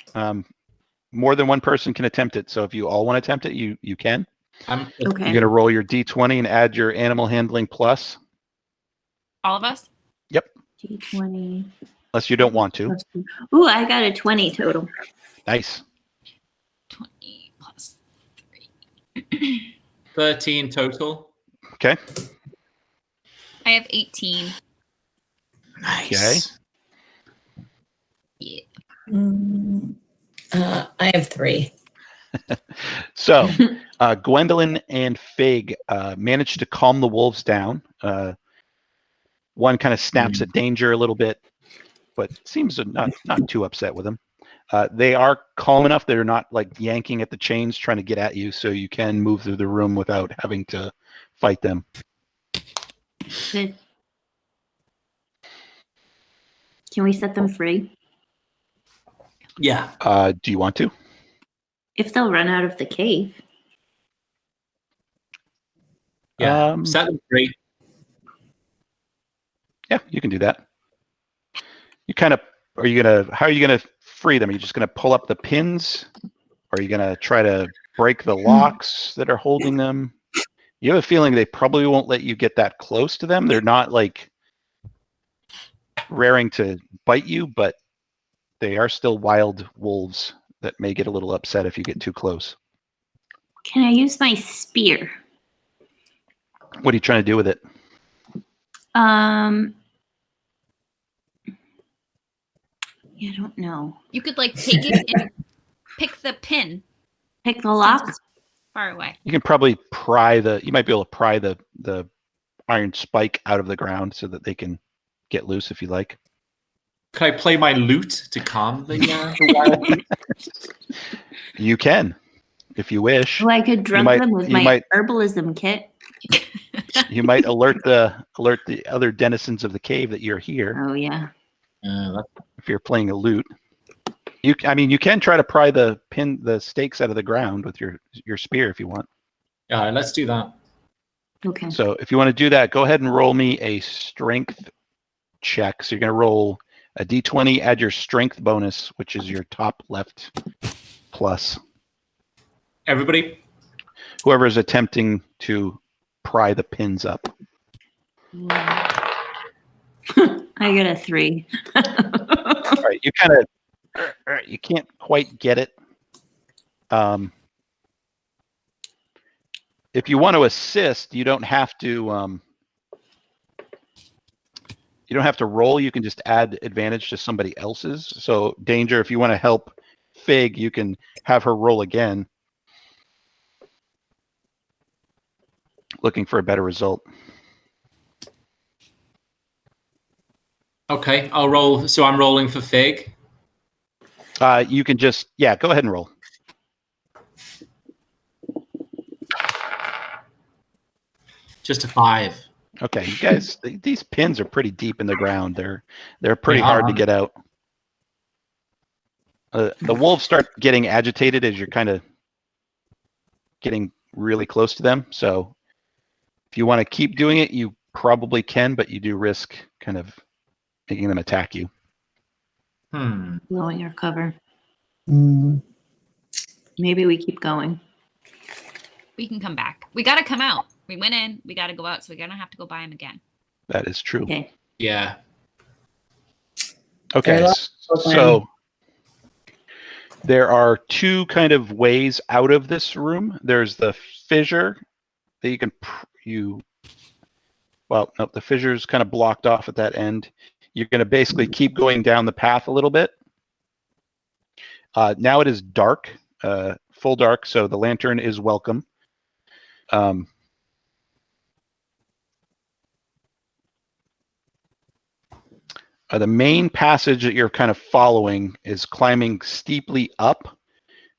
More than one person can attempt it. So if you all want to attempt it, you can. I'm Okay. You're going to roll your D20 and add your animal handling plus. All of us? D20. Unless you don't want to. Ooh, I got a 20 total. Nice. 20 plus 3. 13 total. Okay. I have 18. Nice. Yeah. I have 3. So Gwendolyn and Fig managed to calm the wolves down. One kind of snaps at Danger a little bit, but seems not too upset with him. They are calm enough. They're not like yanking at the chains trying to get at you, so you can move through the room without having to fight them. Good. Can we set them free? Yeah. Do you want to? If they'll run out of the cave. Yeah. Set them free. Yeah, you can do that. You kind of, how are you gonna free them? Are you just gonna pull up the pins? Or are you gonna try to break the locks that are holding them? You have a feeling they probably won't let you get that close to them. They're not like raring to bite you, but they are still wild wolves that may get a little upset if you get too close. Can I use my spear? What are you trying to do with it? Yeah, I don't know. You could like take it and pick the pin Pick the lock? far away. You can probably you might be able to pry the iron spike out of the ground so that they can get loose if you like. Can I play my lute to calm the wild beast? You can, if you wish. Oh, I could drug might- them with you my might- herbalism kit. You might alert the other denizens of the cave that you're here. Oh, yeah. If you're playing a lute, you can try to pry the stakes out of the ground with your spear if you want. Yeah, let's do that. Okay. So if you want to do that, go ahead and roll me a strength check. So you're going to roll a d20, add your strength bonus, which is your top left plus. Everybody? Whoever is attempting to pry the pins up. I got a 3. All right, you can't quite get it. If you want to assist, you don't have to. You don't have to roll. You can just add advantage to somebody else's. So, Danger, if you want to help Fig, you can have her roll again. Looking for a better result. Okay, I'll roll. So I'm rolling for Fig. You can just, go ahead and roll. Just a 5. Okay, you guys, these pins are pretty deep in the ground. They're pretty They hard are. to get out. The wolves start getting agitated as you're kind of getting really close to them. So if you want to keep doing it, you probably can, but you do risk kind of making them attack you. blowing our cover. Mm. Maybe we keep going. We can come back. We got to come out. We went in. We got to go out. So we're going to have to go buy them again. That is true. Okay. Yeah. Okay, so there are two kind of ways out of this room. There's the fissure that you can well, no, the fissure is kind of blocked off at that end. You're going to basically keep going down the path a little bit. Now it is dark, full dark, so the lantern is welcome. The main passage that you're kind of following is climbing steeply up.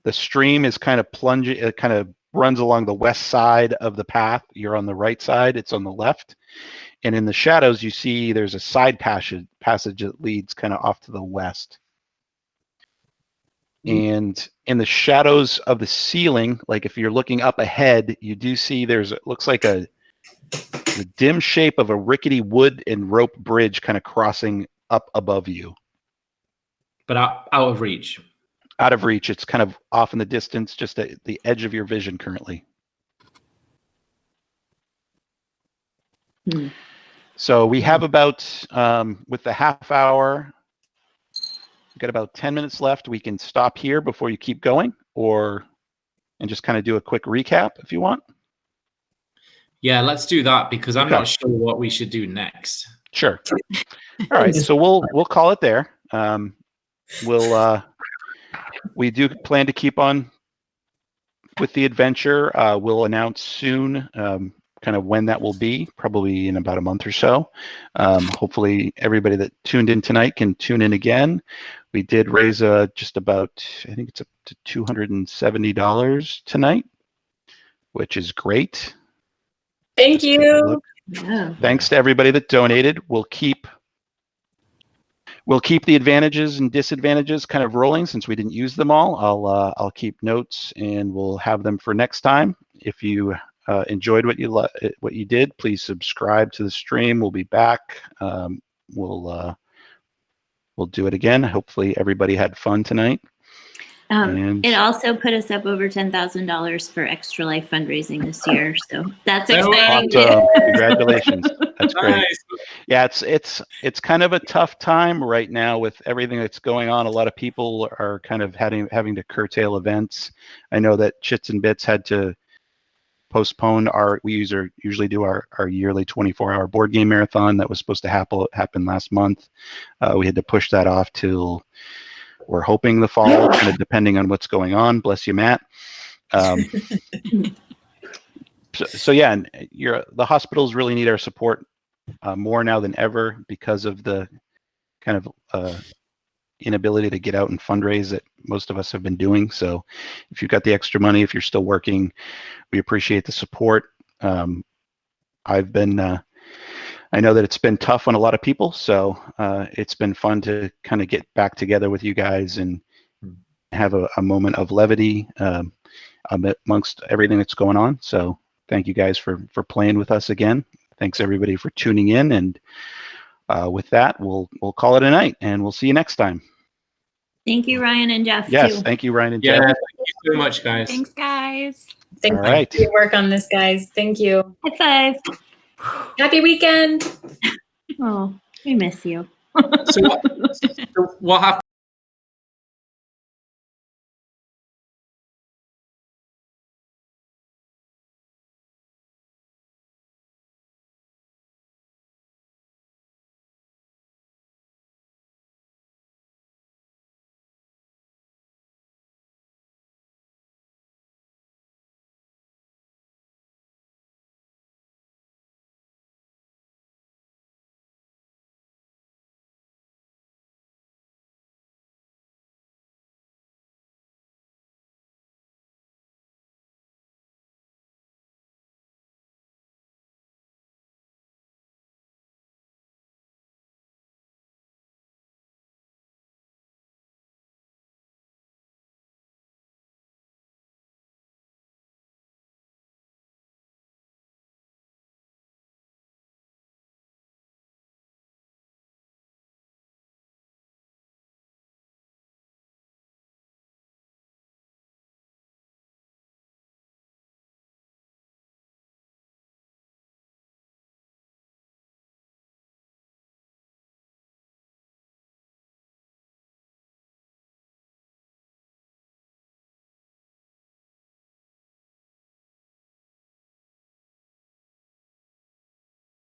The stream is kind of plunging, it kind of runs along the west side of the path. You're on the right side, it's on the left. And in the shadows, you see there's a side passage that leads kind of off to the west. And in the shadows of the ceiling, like if you're looking up ahead, you do see it looks like the dim shape of a rickety wood and rope bridge kind of crossing up above you. But out of reach. Out of reach. It's kind of off in the distance, just at the edge of your vision currently. So we have about, with the half hour, we've got about 10 minutes left. We can stop here before you keep going, and just kind of do a quick recap if you want. Yeah, let's do that because I'm not sure what we should do next. Sure. All right, so we'll call it there. We do plan to keep on with the adventure. We'll announce soon kind of when that will be, probably in about a month or so. Hopefully everybody that tuned in tonight can tune in again. We did raise just about, I think it's up to $270 tonight, which is great. Thank you. Yeah. Thanks to everybody that donated. We'll keep the advantages and disadvantages kind of rolling since we didn't use them all. I'll keep notes and we'll have them for next time. If you enjoyed what you did, please subscribe to the stream. We'll be back. We'll do it again. Hopefully everybody had fun tonight. It also put us up over $10,000 for Extra Life fundraising this year, so that's exciting. Awesome. Congratulations. That's great. Nice. Yeah, it's kind of a tough time right now with everything that's going on. A lot of people are kind of having to curtail events. I know that Chits and Bits had to postpone we usually do our yearly 24-hour board game marathon that was supposed to happen last month. We had to push that off till we're hoping the fall, kind of depending on what's going on. Bless you, Matt. So yeah, and the hospitals really need our support more now than ever because of the kind of inability to get out and fundraise that most of us have been doing. So if you've got the extra money, if you're still working, we appreciate the support. I know that it's been tough on a lot of people, so it's been fun to kind of get back together with you guys and have a moment of levity amongst everything that's going on. So thank you guys for playing with us again. Thanks everybody for tuning in, and with that, we'll call it a night, and we'll see you next time. Thank you, Ryan and Jeff. Yes, too. thank you, Ryan and Yeah, Jeff. thank you so much, guys. Thanks, guys. Thank All right. you for your work on this, guys. Thank you. High five. Happy weekend. Oh, we miss you. So what happened?